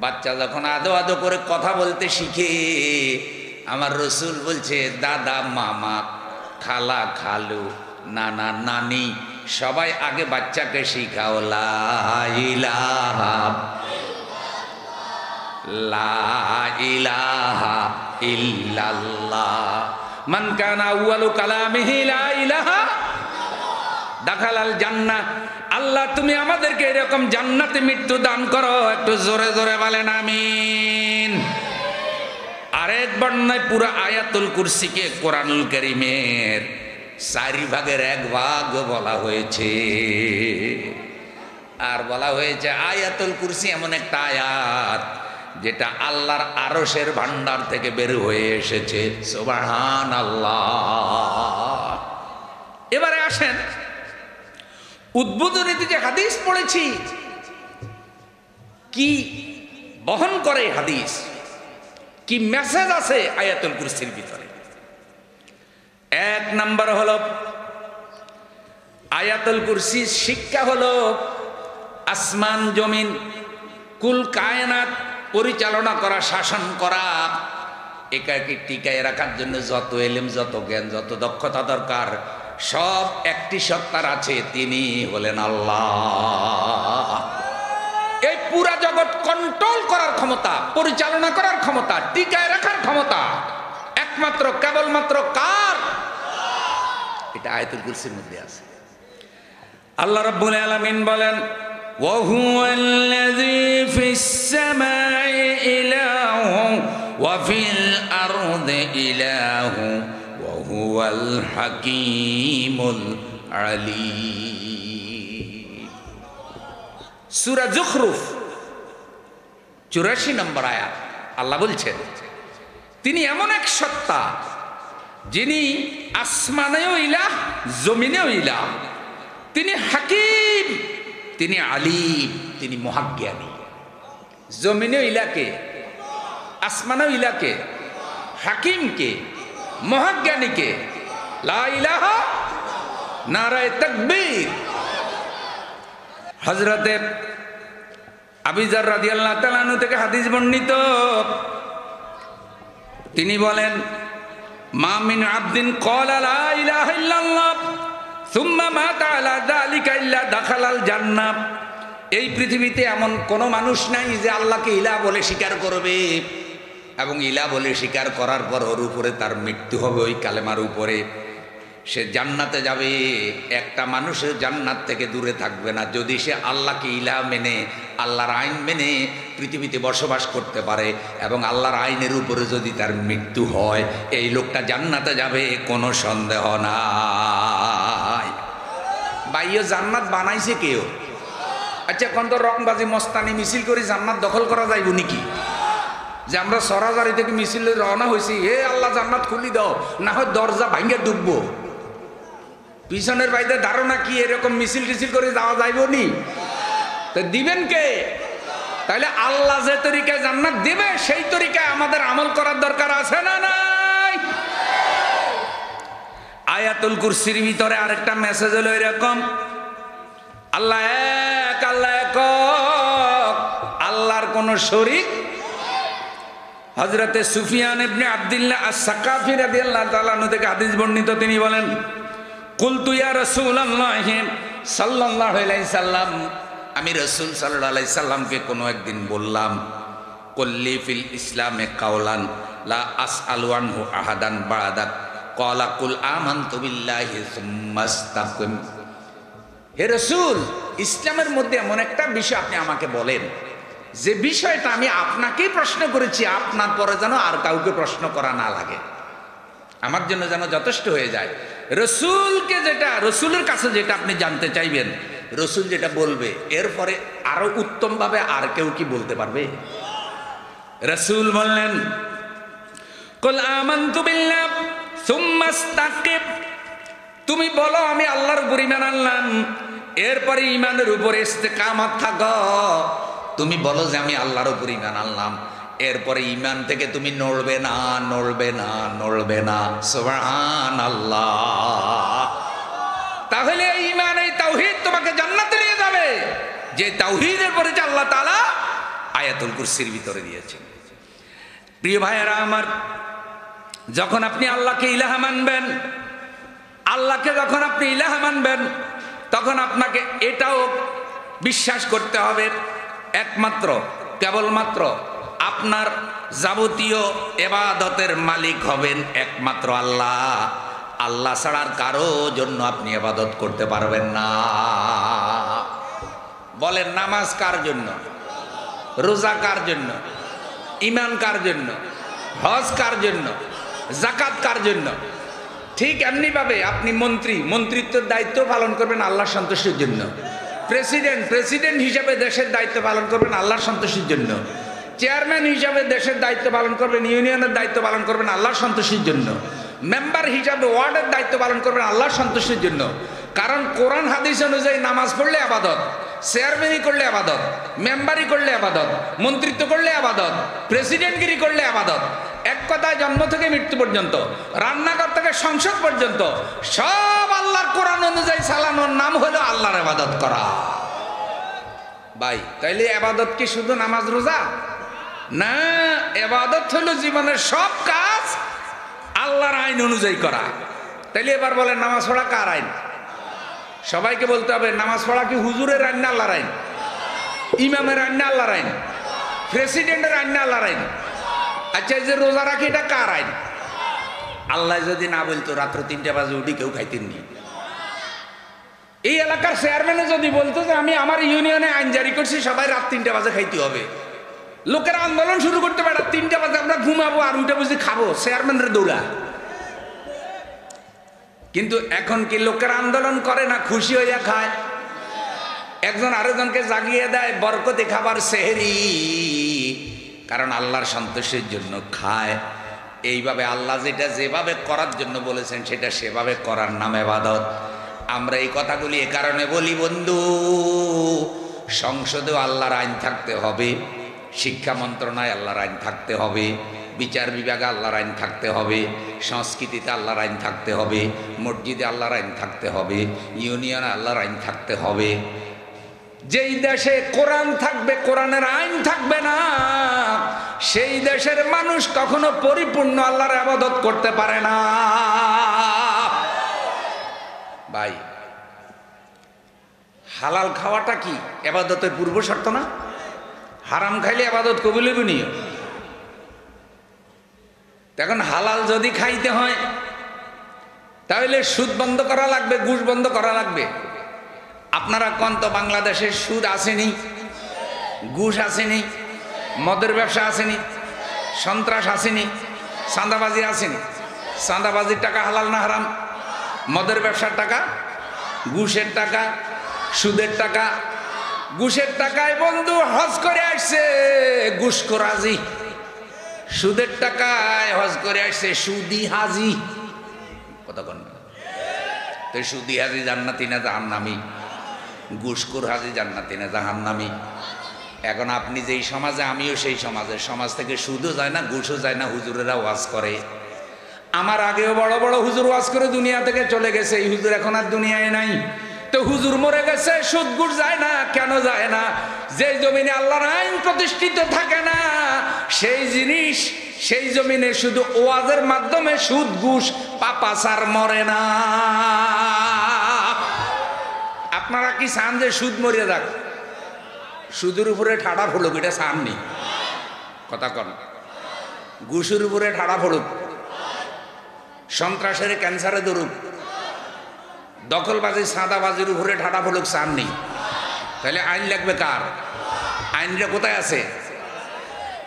বাচ্চা যখন আদো আদো করে কথা বলতে শিখে, আমার রসুল বলছে দাদা মামা, খালা খালু, নানা নানি, সবাই আগে বাচ্চাকে শিখাও লা ইলাহা ইল্লাল্লাহ। মান কানা আউয়ালু কালামিহি লা ইলাহা দাখালাল জান্নাহ। আল্লাহ তুমি আমাদেরকে এরকম জান্নাতে মৃত্যু দান করো। একটু জোরে জোরে বলেন আমিন। আরেক বর্ণনায় পুরো আয়াতুল কুরসিকে কোরআনুল কারীমের 4 ভাগের 1 ভাগ বলা হয়েছে। আর বলা হয়েছে আয়াতুল কুরসি এমন একটা আয়াত যেটা আল্লাহর আরশের ভান্ডার থেকে বের হয়ে এসেছে। সুবহানাল্লাহ। এবারে আসেন, উদ্বোধনীতে যে হাদিস পড়েছি, কি বহন করে হাদিস, কি মেসেজ আছে আয়াতুল কুরসির ভিতরে? 1 নাম্বার হলো আয়াতুল কুরসির শিক্ষা হলো আসমান জমিন কুল কায়নাত পরিচালনা করা, শাসন করা, একাকে টিকায় রাখার জন্য যত এলেম, যত জ্ঞান, যত দক্ষতা দরকার, সব একটি সত্তার আছে, তিনি হলেন আল্লাহ। এই পুরা জগৎ কন্ট্রোল করার ক্ষমতা, পরিচালনা করার ক্ষমতা, টিকায় রাখার ক্ষমতা একমাত্র কেবলমাত্র কার? এটা আয়াতুল কুরসির মধ্যে আছে। আল্লাহ রাব্বুল আলামিন বলেন, ওয়া হুয়াল্লাযী ফিস সামাই ইলাহু ওয়া ফিল আরদি ইলাহু ওয়া হুয়াল হাকীমুল আলীম। সূরা যুখরুফ 84 নম্বর আয়াত। আল্লাহ বলছেন তিনি এমন এক সত্তা যিনি আসমানেও ইলাহ, জমিনেও ইলাহ, তিনি হাকিম, তিনি আলিম, তিনি মহাজ্ঞানী। জমিনেও ইলাকে, আসমানেও ইলাকে, হাকিমকে, মহাজ্ঞানীকে। লা ইলাহা, নারায়ে তাকবীর। হযরতে আবু যর রাদিয়াল্লাহু তাআলা আনহু থেকে হাদিস বর্ণিত, তিনি বলেন, মা মিন আবদিন ক্বালা লা ইলাহা ইল্লাল্লাহ সুম্মা মাতা আলা যালিকা ইল্লা দাখালাল জান্নাহ। এই পৃথিবীতে এমন কোনো মানুষ নাই যে আল্লাহকে ইলাহ বলে স্বীকার করবে এবং ইলাহ বলে স্বীকার করার পর ওর উপরে তার মৃত্যু হবে ওই কালেমার উপরে, সে জান্নাতে যাবে। একটা মানুষের জান্নাত থেকে দূরে থাকবে না যদি সে আল্লাহকে ইলাহ মেনে, আল্লাহর আইন মেনে পৃথিবীতে বসবাস করতে পারে এবং আল্লাহর আইনের উপরে যদি তার মৃত্যু হয়, এই লোকটা জান্নাতে যাবে, কোনো সন্দেহ নাই। বাইয়ে জান্নাত বানাইছে কেউ? আচ্ছা, এখন তো রংবাজি মস্তানি মিছিল করে জান্নাত দখল করা যাইব নাকি? যে আমরা সরাসরি থেকে মিছিলে রওনা হয়েছি, হে আল্লাহ জান্নাত খুলি দাও, না হয় দরজা ভাঙ্গে ডুববো। পিছনের বাইরে ধারণা কি এরকম মিছিল টিছিল করে যাওয়া যাইব নি? তো দিবেন কে? তাহলে আল্লাহ যে তরিকায় জান্নাত দিবে সেই তরিকায় আমাদের আমল করার দরকার আছে না নাই? আয়াতুল কুরসির ভিতরে আরেকটা মেসেজ হলো এরকম, আল্লাহ এক, আল্লাহ একক, আল্লাহর কোন শরীক। হযরতে সুফিয়ান ইবনে আব্দুল্লাহ আস-সাকাফি রাদিয়াল্লাহু তাআলা আনহু থেকে হাদিস বর্ণিত, তিনি বলেন, কুলতু ইয়া রাসূলুল্লাহ সাল্লাল্লাহু আলাইহি সাল্লাম, আমি রাসূল সাল্লাল্লাহু আলাইহি সাল্লামকে কোনো একদিন বললাম, কুল্লি ফিল ইসলামে কাওলান লা আসআলু আনহু আহাদান বা'দাক ক্বালা কুল আমানতু বিল্লাহি সুম্মা ইসতাকিম। হে রাসূল, ইসলামের মধ্যে এমন একটা বিষয় আপনি আমাকে বলেন যে বিষয়টা আমি আপনাকেই প্রশ্ন করেছি, আপনার পরে যেন আর কাউকে প্রশ্ন করা না লাগে, আমার জন্য যেন যথেষ্ট হয়ে যায়। রসুলকে যেটা, রসুলের কাছে যেটা আপনি জানতে চাইবেন, রসুল যেটা বলবে এরপরে আরো উত্তম ভাবে আর কেউ কি বলতে পারবে? রসুল বললেন, কুল আমানতু বিল্লাহ সুম্মা ইসতাকিম, তুমি বলো আমি আল্লাহর উপর ঈমান আনলাম, এরপরে ঈমানের উপরে ইস্তেকামত থাকো। তুমি বলো যে আমি আল্লাহর উপর ঈমান আনলাম, এরপরে ঈমান থেকে তুমি নড়বে না, নড়বে না, নড়বে না। সুবহানাল্লাহ। তাহলে এই ঈমান, এই তাওহীদ তোমাকে জান্নাতে নিয়ে যাবে, যে তাওহীদের পরিচয় আল্লাহ তাআলা আয়াতুল কুরসির ভিতরে দিয়েছেন। প্রিয় ভাইয়েরা আমার, যখন আপনি আল্লাহকে ইলাহ মানবেন, আল্লাহকে যখন আপনি ইলাহ মানবেন, তখন আপনাকে এটাও বিশ্বাস করতে হবে একমাত্র, কেবলমাত্র আপনার যাবতীয় ইবাদতের মালিক হবেন একমাত্র আল্লাহ। আল্লাহ ছাড়া আর কারো জন্য আপনি ইবাদত করতে পারবেন না। বলেন, নামাজ কার জন্য? রোজা কার জন্য? ঈমান কার জন্য? হজ কার জন্য? যাকাত কার জন্য? ঠিক এমনি ভাবে আপনি মন্ত্রিত্বের দায়িত্ব পালন করবেন আল্লাহর সন্তুষ্টির জন্য। প্রেসিডেন্ট হিসাবে দেশের দায়িত্ব পালন করবেন আল্লাহর সন্তুষ্টির জন্য। চেয়ারম্যান হিসাবে দেশের দায়িত্ব পালন করবেন, ইউনিয়নের দায়িত্ব পালন করবেন আল্লাহর সন্তুষ্টির জন্য। মেম্বার হিসাবে ওয়ার্ডের দায়িত্ব পালন করবেন আল্লাহর সন্তুষ্টির জন্য। কারণ কোরআন হাদিস অনুযায়ী নামাজ পড়লে আবাদত, চেয়ারম্যানি করলে আবাদত, মেম্বারি করলে আবাদত, মন্ত্রিত্ব করলে আবাদত, প্রেসিডেন্টগিরি করলে আবাদত। এক কথায় জন্ম থেকে মৃত্যু পর্যন্ত, রান্নাঘর থেকে সংসদ পর্যন্ত সব আল্লাহর কোরআন অনুযায়ী চালানোর নাম হলো আল্লাহর ইবাদত করা। ভাই, তাইলে ইবাদত কি শুধু নামাজ রোজা না? ইবাদত হলো জীবনের সব কাজ আল্লাহর আইন অনুযায়ী করা। তাইলে এবার বলেন, নামাজ পড়া কার আইন? সবাইকে বলতে হবে, নামাজ পড়া কি হুজুরের আইন না আল্লাহর আইন? ইমামের আইন না আল্লাহর আইন? প্রেসিডেন্টের আইন না আল্লাহর আইন? আচ্ছা, এই যে রোজা রাখি, এটা কার আইন? আল্লাহ যদি না বলতো রাত্র 3টা বাজে উঠি কেউ খাইতেন নি। এই এলাকার চেয়ারম্যানে যদি বলতো যে আমি আমার ইউনিয়নে আইন জারি করছি, সবাই রাত 3টা বাজে খাইতে হবে, লোকেরা আন্দোলন শুরু করতে পারে, 3টা বাজে আমরা ঘুমাবো আর 2টা বাজে খাবো, চেয়ারম্যানের দৌড়া। কিন্তু এখন কি লোকেরা আন্দোলন করে না, খুশি হইয়া খায়? একজন আরেকজনকে জাগিয়ে দেয় বরকতি খাবার সেহরি, কারণ আল্লাহর সন্তোষের জন্য খায়। এইভাবে আল্লাহ যেটা যেভাবে করার জন্য বলেছেন সেটা সেভাবে করার নাম ইবাদত। আমরা এই কথাগুলি এ কারণে বলি বন্ধু, সংসদেও আল্লাহর আইন থাকতে হবে, শিক্ষা মন্ত্রণালয়ে আল্লাহর আইন থাকতে হবে, বিচার বিভাগে আল্লাহর আইন থাকতে হবে, সংস্কৃতিতে আল্লাহর আইন থাকতে হবে, মসজিদে আল্লাহর আইন থাকতে হবে, ইউনিয়নে আল্লাহর আইন থাকতে হবে। যেই দেশে কোরআন থাকবে, কোরআনের আইন থাকবে না, সেই দেশের মানুষ কখনো পরিপূর্ণ আল্লাহর ইবাদত করতে পারে না। ভাই, হালাল খাওয়াটা কি ইবাদতের পূর্ব শর্ত না? হারাম খাইলে ইবাদত কবুল হইব নি? এখন হালাল যদি খাইতে হয় তাহলে সুদ বন্ধ করা লাগবে, ঘুষ বন্ধ করা লাগবে। আপনারা কোন তো বাংলাদেশে সুদ আসেনি, ঘুষ আসেনি, মদের ব্যবসা আসেনি, সন্ত্রাস আসেনি, চাঁদাবাজি আসেনি? চাঁদাবাজির টাকা হালাল না হারাম? মদের ব্যবসার টাকা, ঘুষের টাকা, সুদের টাকা। ঘুষের টাকায় বন্ধু হজ করে আসছে ঘুষখোরাজি, সুদের টাকায় হজ করে আসছে সুদি হাজি। কতক্ষণ তো সুদি হাজি জান্নাতি না জাহান্নামী? ঘুষখোর হাজি জান্নাতি না জাহান্নামী? এখন আপনি যেই সমাজে, আমিও সেই সমাজে, সমাজ থেকে সুদও যায় না, ঘুষও যায় না, হুজুরেরা ওয়াজ করে। আমার আগেও বড় বড় হুজুর ওয়াজ করে দুনিয়া থেকে চলে গেছে, এই হুজুর এখন আর দুনিয়ায় নাই। তো হুজুর মরে গেছে, সুদ ঘুষ যায় না, কেন যায় না? যে জমিনে আল্লাহর আইন প্রতিষ্ঠিত থাকে না, সেই জিনিস, সেই জমিনে শুধু ওয়াজের মাধ্যমে সুদ ঘুষ পাপাচার মরে না। আপনারা কি চান যে সুদ মরিয়া যাক? সুদের উপরে ঠাড়া ফুলুক, এটা চাননি? কথা কন। ঘুষের উপরে ঠাড়া ফুলুক, সন্ত্রাসের ক্যান্সারে ধরুক, দখলবাজি সাদাবাজির উপরে ঠাডা ফুলুক, চাননি? তাহলে আইন লাগবে কার? আইনটা কোথায় আছে?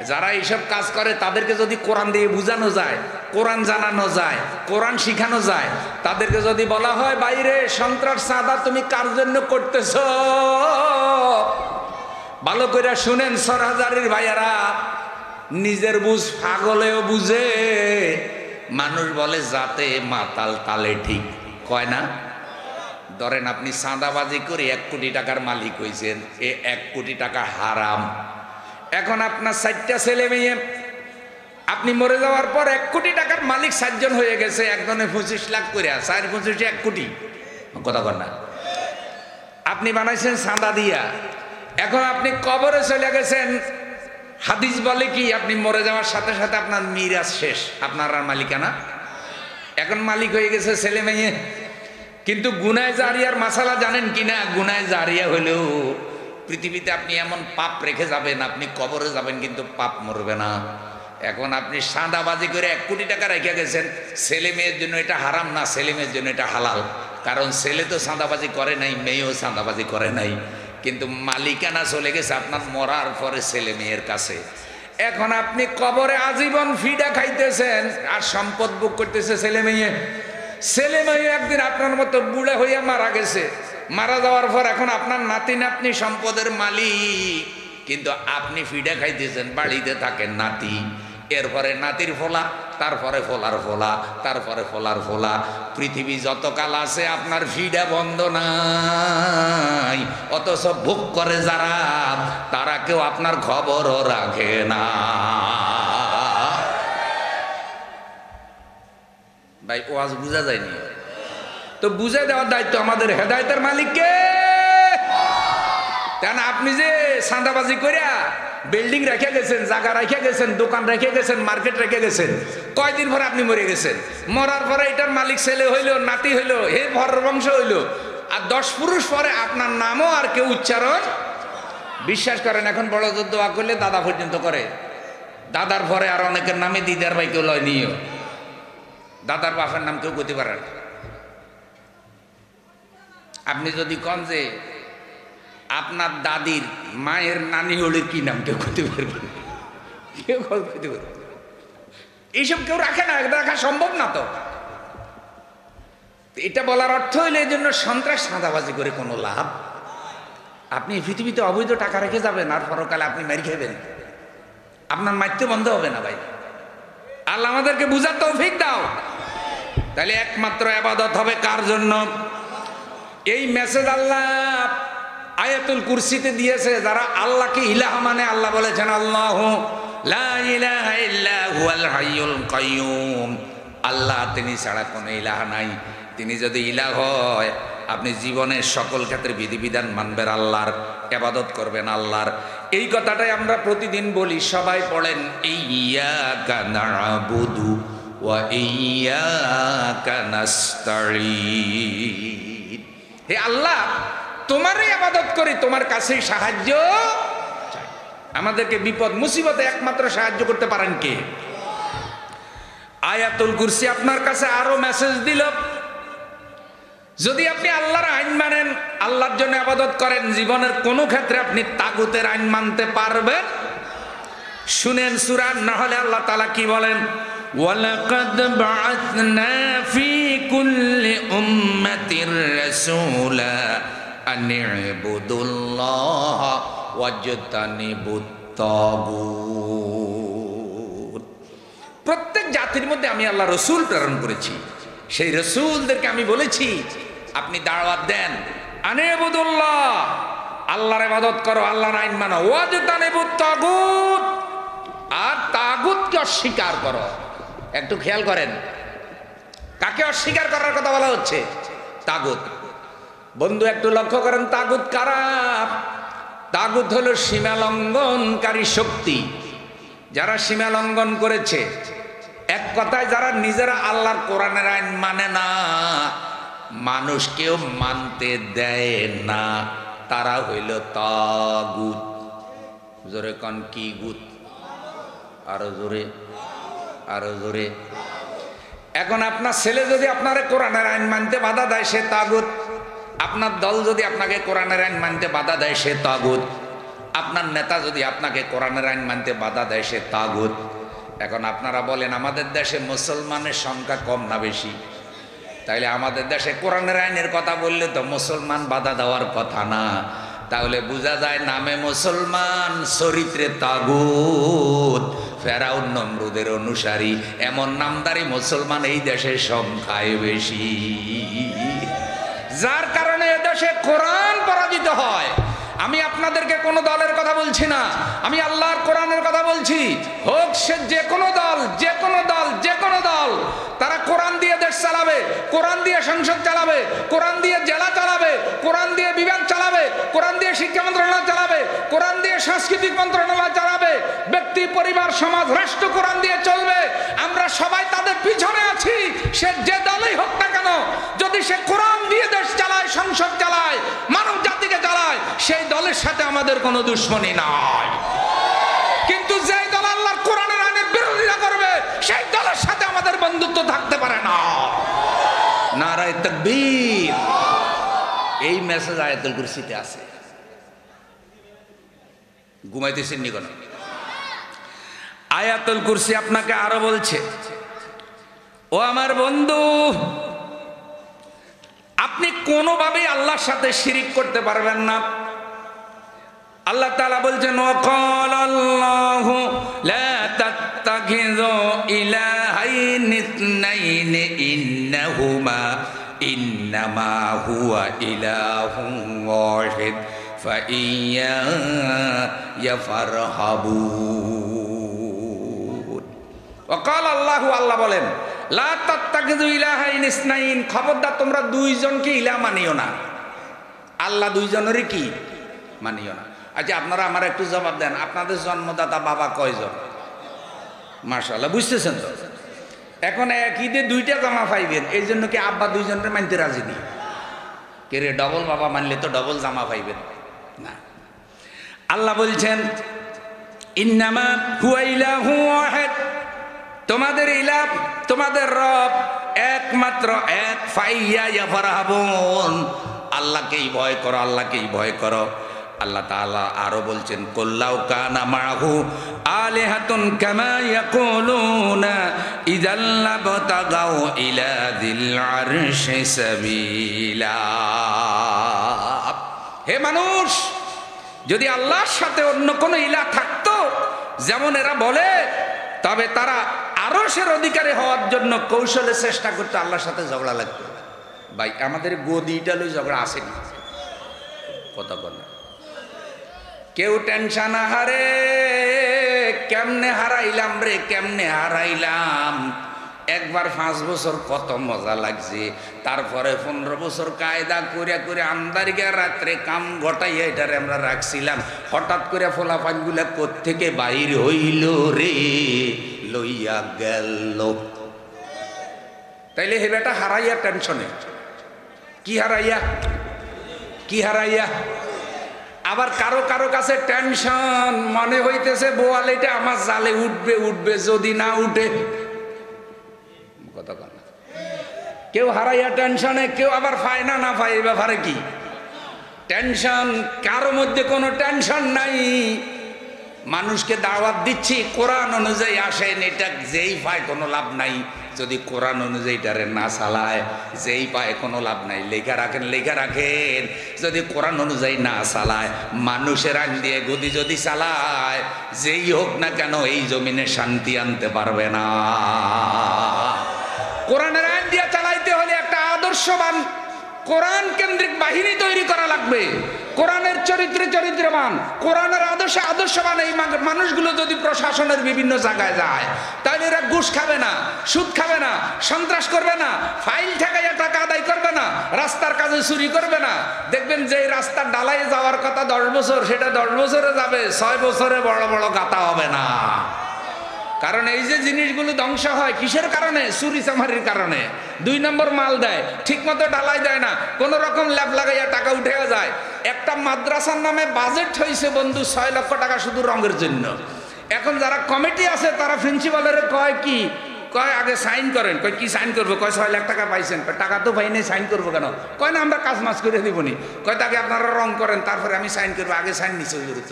যারা এইসব কাজ করে তাদেরকে যদি কোরআন দিয়ে বুঝানো যায়, কোরআন জানানো যায়, কোরআন শিখানো যায়, তাদেরকে যদি বলা হয় বাইরে সন্ত্রাস সাদা তুমি কার জন্য করতেছ, ভালো করে শুনেন সরহাজারির ভাইয়ারা, নিজের বুঝ পাগলেও বুঝে। মানুষ বলে যাতে মাতাল তালে ঠিক, কয় না? ধরেন আপনি চাঁদাবাজি করে 1 কোটি টাকার মালিক হয়েছেন, এ 1 কোটি টাকা হারাম। এখন আপনার 4টা ছেলে মেয়ে, আপনি মরে যাওয়ার পর 1 কোটি টাকার মালিক 4 জন হয়ে গেছে, একজনে 25 লাখ করে, 4-25 1 কোটি। কথা বল না? আপনি বানাইছেন চাঁদা দিয়া, এখন আপনি কবরে চলে গেছেন। হাদিস বলে কি, আপনি মরে যাওয়ার সাথে সাথে আপনার মিরাজ শেষ, আপনার আর মালিকানা। এখন মালিক হয়ে গেছে ছেলে মেয়ে। কিন্তু গুনায় জারিয়ার মাসালা জানেন কিনা? গুনায় জারিয়া হলেও পৃথিবীতে আপনি এমন পাপ রেখে যাবেন, আপনি কবরে যাবেন কিন্তু পাপ মরবে না। এখন আপনি সাদাবাজি করে 1 কোটি টাকা রেখে গেছেন, ছেলে মেয়ের জন্য এটা হারাম না, ছেলে মেয়ের জন্য এটা হালাল। কারণ ছেলে তো সাদাবাজি করে নাই, মেয়েও সাদাবাজি করে নাই, কিন্তু মালিকানা চলে গেছে আপনার মরার পরে ছেলে মেয়ের কাছে। এখন আপনি কবরে আজীবন ফিডা খাইতেছেন আর সম্পদ ভোগ করতেছে ছেলে মেয়ে। ছেলে মেয়ে একদিন আপনার মতো বুড়া হইয়া মারা গেছে, মারা যাওয়ার পর এখন আপনার নাতি নাতনি সম্পদের মালিক, কিন্তু আপনি ফিডা খাইতেছেন, বাড়িতে থাকেন নাতি, এরপরে নাতির ফোলা, তারপরে ফোলার ফোলা, তারপরে ফোলার ফোলা। পৃথিবী যতকাল আছে আপনার ফিডা বন্ধ নাই, অথচ ভোগ করে যারা, তারা কেউ আপনার খবরও রাখে না। ভাই ওয়াজ বুঝা যায়নি তো বুঝাই দেওয়ার দায়িত্ব আমাদের। হেদায়েতের মালিককে। কেন আপনি যে চাঁদাবাজি করিয়া বিল্ডিং রেখে গেছেন, জায়গা রেখে গেছেন, দোকান রেখে গেছেন, মার্কেট রেখে গেছেন, কয়দিন পরে আপনি মরে গেছেন। মরার পরে এটার মালিক ছেলে হইলো, নাতি হইলো, হে ভর বংশ হইলো, আর 10 পুরুষ পরে আপনার নামও আর কেউ উচ্চারণ। বিশ্বাস করেন এখন বড় দোয়া করলে দাদা পর্যন্ত করে, দাদার পরে আর অনেকের নামে দিদার ভাই কেউ লয় নিও, দাদার বাপের নাম কেউ করতে পারে না। আপনি যদি কন যে আপনার দাদির মায়ের নানি হলে কি নাম, কেউ করতে পারবে, কেউ করতে পারবে। এইসব কেউ রাখে না, রাখা সম্ভব না। তো এটা বলার অর্থ হইলে এই জন্য সন্ত্রাস চাঁদাবাজি করে কোনো লাভ। আপনি পৃথিবীতে অবৈধ টাকা রেখে যাবেন আর পরকালে আপনি মেরে খাইবেন, আপনার মারতে বন্ধ হবে না ভাই। আল্লাহ আমাদেরকে বুঝার তৌফিক দাও। তাহলে একমাত্র ইবাদত হবে কার জন্য? এই মেসেজ আল্লাহ আয়াতুল কুরসিতে দিয়েছে। যারা আল্লাহকে ইলাহ মানে, আল্লাহ বলেছেন আল্লাহু লা ইলাহা ইল্লা হুয়াল হাইয়ুল কাইয়ুম। আল্লাহ তিনি ছাড়া কোনো ইলাহ নাই। তিনি যদি ইলাহ হয়, আপনি জীবনের সকল ক্ষেত্রে বিধিবিধান মানবেন আল্লাহর, ইবাদত করবেন আল্লাহর। এই কথাটাই আমরা প্রতিদিন বলি। সবাই পড়েন ইয়্যাকা না'বুদু ওয়া ইয়্যাকা নাস্তাঈন। হে আল্লাহ, তোমারই ইবাদত করি, তোমার কাছেই সাহায্য চাই। আমাদেরকে বিপদ মুসিবতে একমাত্র সাহায্য করতে পারেন কে? আয়াতুল কুরসি আপনার কাছে আরো মেসেজ দিল, যদি আপনি আল্লাহর আইন মানেন, আল্লাহর জন্য ইবাদত করেন, জীবনের কোন ক্ষেত্রে আপনি তাগুতের আইন মানতে পারবেন? শুনেন সূরা নাহলে আল্লাহ তাআলা কি বলেন? ওয়ালাকাদ বাআসনা ফি কুল্লি উম্মাতির রাসূলা আন ইবুদুল্লাহ ওয়াজতানিবুত তাগুত। প্রত্যেক জাতির মধ্যে আমি আল্লাহ রাসূল প্রেরণ করেছি। সেই রাসূলদেরকে আমি বলেছি আপনি দাওয়াত দেন, আনে ইবুদুল্লাহ, আল্লাহর ইবাদত করো, আল্লাহর আইন মানো, ওয়াজতানিবুত তাগুত, আর তাগুতকে অস্বীকার করো। একটু খেয়াল করেন, কাকে অস্বীকার করার কথা বলা হচ্ছে? তাগুত। বন্ধু একটু লক্ষ্য করেন, তাগুত কারা? তাগুত হলো সীমা লঙ্ঘনকারী শক্তি। যারা সীমা লঙ্ঘন করেছে, এক কথায় যারা নিজেরা আল্লাহর কোরআনের আইন মানে না, মানুষকেও মানতে দেয় না, তারা হইল তাগুত। জোরে কন কি গুত? আরো জোরে, আরো জোরে। এখন আপনার ছেলে যদি আপনার কোরআনের আইন মানতে বাধা দেয়, সে তাগুত। আপনার দল যদি আপনাকে কোরআনের আইন মানতে বাধা দেয়, সে তাগুত। আপনার নেতা যদি আপনাকে কোরআনের আইন মানতে বাধা দেয়, সে তাগুত। এখন আপনারা বলেন, আমাদের দেশে মুসলমানের সংখ্যা কম না বেশি? তাইলে আমাদের দেশে কোরআনের আইনের কথা বললে তো মুসলমান বাধা দেওয়ার কথা না। তাহলে বোঝা যায় নামে মুসলমান, চরিত্রে তাগুত। ফেরাউন নমরুদের অনুসারী, এমন নামদারি মুসলমান এই দেশের সংখ্যায় বেশি। যার কারণে এদেশে কোরআন পরাজিত হয়। আমি আপনাদেরকে কোনো দলের কথা বলছি না, আমি আল্লাহর কোরআনের কথা বলছি। হোক সে যে কোনো দল, যে কোনো দল, যে কোনো দল, তারা কোরআন দিয়ে দেশ চালাবে, কোরআন দিয়ে সংসদ চালাবে, কোরআন দিয়ে জেলা চালাবে, কোরআন দিয়ে বিভাগ চালাবে, কোরআন দিয়ে শিক্ষা মন্ত্রণালয় চালাবে, কোরআন দিয়ে সাংস্কৃতিক মন্ত্রণালয় চালাবে, ব্যক্তি, পরিবার, সমাজ, রাষ্ট্র কোরআন দিয়ে চলবে। আমরা সবাই তাদের পিছনে আছি। সে যে দলই হোক না কেন, যদি সে কোরআন দিয়ে দেশ চালায়, সংসদ চালায়, মানব জাতিকে চালায়, সেই দলের সাথে আমাদের কোনো দুশ্মনী নাই। কিন্তু যে দল আল্লাহর কোরআনের আইনের বিরোধিতা করবে, সেই দলের সাথে আমাদের বন্ধুত্ব থাকতে পারে না। নারায়ে তাকবীর। এই মেসেজ আয়াতুল কুরসিতে আছে। ঘুমাইতেছেন নি কেন? আয়াতুল কুরসি আপনাকে আরো বলছে, ও আমার বন্ধু, আপনি কোনোভাবেই আল্লাহর সাথে শিরিক করতে পারবেন না। আল্লাহ তাআলা বলছেন, ওয়াকালাল্লাহু লা তাত্তাখিযু ইলাহাইনি ইসনাইনি ইন্নামা হুয়া ইলাহুন ওয়াহিদ ফাইয়্যায়া ফারহাবুন। ওয়াকালাল্লাহু, আল্লাহ বলেন, লা তাত্তাখিযু ইলাহাইনি ইসনাইন, খবরদার তোমরা দুইজনকে ইলাহ মানিও না। আল্লাহ দুইজনেরই কি মানিও না। আচ্ছা, আপনারা আমার একটু জবাব দেন, আপনাদের জন্মদাতা বাবা কয়জন? মাশাআল্লাহ, বুঝতেছেন তো? এখন এক ঈদে দুইটা জামা পাইবেন, এই জন্য কি আব্বা দুইজনের মানতে রাজি নেই? কে রে, ডবল বাবা মানলে তো ডবল জামা পাইবেন না। আল্লাহ বলছেন, ইন্নামা হুয়া ইলাহু ওয়াহিদ, তোমাদের ইলাহ, তোমাদের রব একমাত্র এক। ফাইয়্যায়া ফারহাবুন, আল্লাহকেই ভয় করো, আল্লাহকেই ভয় করো। আল্লাহ তাআলা আরো বলছেন, কুল্লাউ কানা মাহু আলিহাতুন কামা ইয়াকুলুনা ইযাল্লাবতাগাউ ইলা যিল আরশি সাবিলা। হে মানুষ, যদি আল্লাহর সাথে অন্য কোনো ইলাহ থাকতো যেমন এরা বলে, তবে তারা আরশের অধিকারী হওয়ার জন্য কৌশলে চেষ্টা করতে আল্লাহর সাথে ঝগড়া লাগতো। ভাই আমাদের গদিটা লই ঝগড়া আসেনি কথা বলে। কেউ টেনশন হারে কেমনে হারাইলাম রে কেমনে হারাইলাম। একবার 5 বছর কত মজা লাগছে, তারপরে 15 বছর কায়দা করে করে আমদারিকে রাত্রে কাম ঘটাইয়া এটারে আমরা রাখছিলাম। হঠাৎ করে ফোলাপানগুলা কোত্থেকে বাইর হইল রে লইয়া গেল। তাইলে হে বেটা হারাইয়া টেনশনে কি হারাইয়া কি হারাইয়া। আবার কারো কারো কাছে টেনশন মনে হইতেছে বোয়ালিটা আমার জালে উঠবে উঠবে, যদি না উঠে কথা কথা। কেউ হারাইয়া টেনশনে, কেউ আবার পায় না পায়। এই ব্যাপারে কি টেনশন? কারো মধ্যে কোনো টেনশন নাই। মানুষকে দাওয়াত দিচ্ছি কোরআন অনুযায়ী আসেন, এটা যেই পায় কোনো লাভ নাই। যদি কোরআন অনুযায়ী এটারে না চালায় যেই পায় কোনো লাভ নাই। লেখা রাখেন লেখা রাখেন, যদি কোরআন অনুযায়ী না চালায় মানুষের আইন দিয়ে গদি যদি চালায় যেই হোক না কেন এই জমিনে শান্তি আনতে পারবে না। কোরআনের আইন দিয়ে চালাইতে হলে একটা আদর্শবান কোরআন কেন্দ্রিক বাহিনী তৈরি করা লাগবে। কোরআনের চরিত্রে চরিত্রবান, কোরআনের আদর্শে আদর্শবান এই মানুষগুলো যদি প্রশাসনের বিভিন্ন জায়গায় যায় তাহলে এরা ঘুষ খাবে না, সুদ খাবে না, সন্ত্রাস করবে না, ফাইল ঠেকাইয়া টাকা আদায় করবে না, রাস্তার কাজে চুরি করবে না। দেখবেন যে রাস্তার ডালায় যাওয়ার কথা 10 বছর, সেটা 10 বছরে যাবে, 6 বছরে বড় বড় গাতা হবে না। কারণ এই যে জিনিসগুলো ধ্বংস হয় কিসের কারণে? চুরি চামারির কারণে। 2 নম্বর মাল দেয়, ঠিক মতো ডালাই দেয় না, কোন রকম ল্যাব লাগাইয়া টাকা উঠে যায়। একটা মাদ্রাসার নামে বাজেট হয়েছে বন্ধু 6 লক্ষ টাকা শুধু রঙের জন্য। এখন যারা কমিটি আছে তারা প্রিন্সিপালের কয় কি কয় আগে সাইন করেন। কয় কি সাইন করবো? কয় 6 লাখ টাকা পাইছেন। টাকা তো পাইনি, সাইন করবো কেন? কয় না আমরা কাজ মাছ করে দিবনি। কয় তাকে আপনারা রং করেন তারপরে আমি সাইন করবো, আগে সাইন নিচে জরুরত।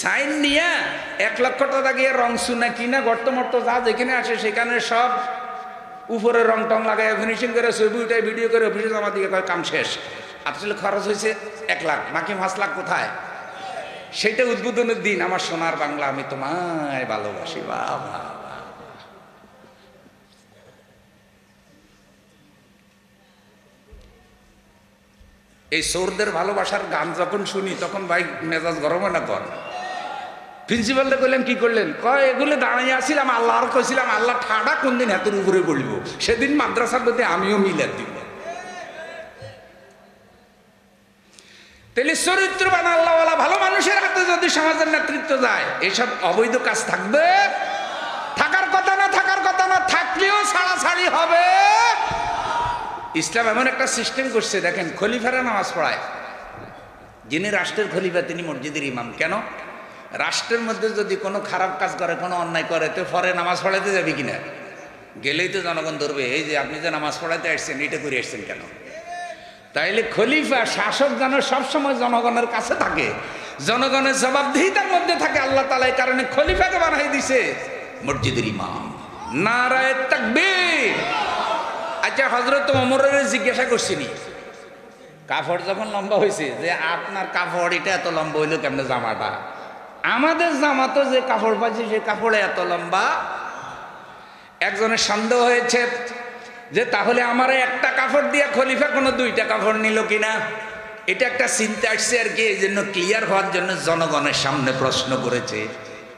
সাইন নিয়ে 1 লক্ষ টাকা গিয়ে রং সুনা কিনা গর্ত মর্ত যা যেখানে আসে সেখানে সব উপরে রং টং লাগাই ফিনিশিং করে ছবি উঠাই ভিডিও করে অফিসে জমা দিয়ে কয় কাম শেষ। আসলে খরচ হয়েছে 1 লাখ, বাকি 5 লাখ কোথায়? সেটা উদ্বোধনের দিন আমার সোনার বাংলা আমি তোমায় ভালোবাসি। বাবা এই সৌরদের ভালোবাসার গান যখন শুনি তখন ভাই মেজাজ গরম হয় না? কর প্রিন্সিপালটা কইলাম কি করলেন? কয় এগুলো দাঁড়িয়ে আসছিলাম, আল্লাহর কইছিলাম আল্লাহ ঠাডা কোন দিন হাতের উপরে পড়ব, সেদিন মাদ্রাসার মধ্যে আমিও মিলে দিব। তাহলে চরিত্রবান আল্লাহওয়ালা ভালো মানুষের হাতে যদি সমাজের নেতৃত্ব যায় এইসব অবৈধ কাজ থাকবে? থাকার কথা না, থাকার কথা না, থাকলেও ছাড়াছাড়ি হবে। ইসলাম এমন একটা সিস্টেম করছে দেখেন, খলিফারা নামাজ পড়ায়। যিনি রাষ্ট্রের খলিফা তিনি মসজিদের ইমাম। কেন? রাষ্ট্রের মধ্যে যদি কোনো খারাপ কাজ করে, কোনো অন্যায় করে, তো পরে নামাজ পড়াইতে যাবে কিনা? গেলেই তো জনগণ ধরবে, এই যে আপনি যে নামাজ পড়াইতে আসছেন এটা করে আসছেন কেন? তাইলে খলিফা শাসক যেন সবসময় জনগণের কাছে থাকে, জনগণের জবাবদিহিতার মধ্যে থাকে। আল্লাহ তাআলা এই কারণে খলিফাকে বানাই দিছে মসজিদের ইমাম। নারায়ে তাকবীর। আচ্ছা, হযরত ওমরের জিজ্ঞাসা করছিনি কাপড় যখন লম্বা হয়েছে যে আপনার কাপড় এটা এত লম্বা হইলো কেমনে? জামাটা আমাদের জামা তো যে কাপড় পাইছে সে কাপড়ে এত লম্বা। একজনের সন্দেহ হয়েছে যে তাহলে আমার একটা কাপড় দিয়ে খলিফা কোনো 2টা কাপড় নিল কিনা। এটা একটা চিন্তা আসছে আর কি, এই জন্য ক্লিয়ার হওয়ার জন্য জনগণের সামনে প্রশ্ন করেছে।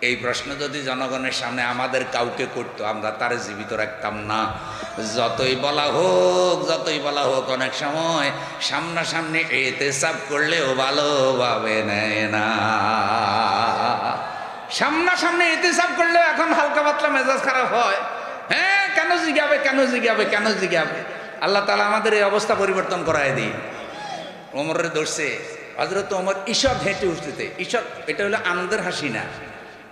এই প্রশ্ন যদি জনগণের সামনে আমাদের কাউকে করতো আমরা তার জীবিত রাখতাম না। যতই বলা হোক যতই বলা হোক, অনেক সময় সামনাসামনি ইহতিসাব করলেও ভালোভাবে নেয় না। সামনাসামনি ইহতিসাব করলেও এখন হালকা পাতলা মেজাজ খারাপ হয়। হ্যাঁ, কেন জিজ্ঞাবে কেন জিজ্ঞাবে কেন জিজ্ঞাবে? আল্লাহ তাআলা আমাদের এই অবস্থা পরিবর্তন করায় দিই। ওমরের ধরছে, হযরত ওমর ঈষৎ হেঁটে উঠতে। ঈষৎ এটা হলো আনন্দের হাসি না,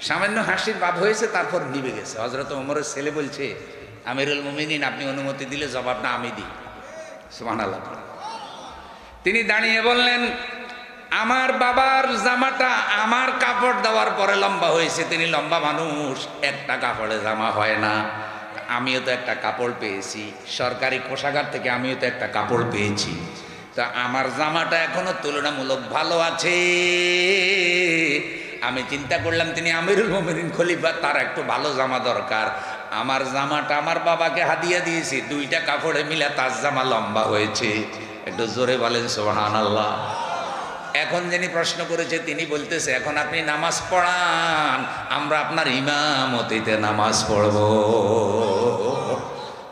সামান্য হাসির ভাব হয়েছে, তারপর নিভে গেছে। হযরত ওমরের ছেলে বলছে, আমিরুল মুমিনিন আপনি অনুমতি দিলে জবাবটা আমি দিই। সুবহানাল্লাহ। তিনি দাঁড়িয়ে বললেন, আমার বাবার জামাটা আমার কাপড় দেওয়ার পরে লম্বা হয়েছে। তিনি লম্বা মানুষ, একটা কাপড়ে জামা হয় না। আমিও তো একটা কাপড় পেয়েছি সরকারি কোষাগার থেকে, আমিও তো একটা কাপড় পেয়েছি। তা আমার জামাটা এখনো তুলনামূলক ভালো আছে। আমি চিন্তা করলাম তিনি আমিরুল মুমিনিন খলিফা, তার একটু ভালো জামা দরকার। আমার জামাটা আমার বাবাকে হাদিয়া দিয়েছি, 2টা কাপড়ে মিলে তার জামা লম্বা হয়েছে। একটু জোরে বলেন সুবহানাল্লাহ। এখন যিনি প্রশ্ন করেছে তিনি বলতেছে, এখন আপনি নামাজ পড়ান, আমরা আপনার ইমামতিতে নামাজ পড়ব।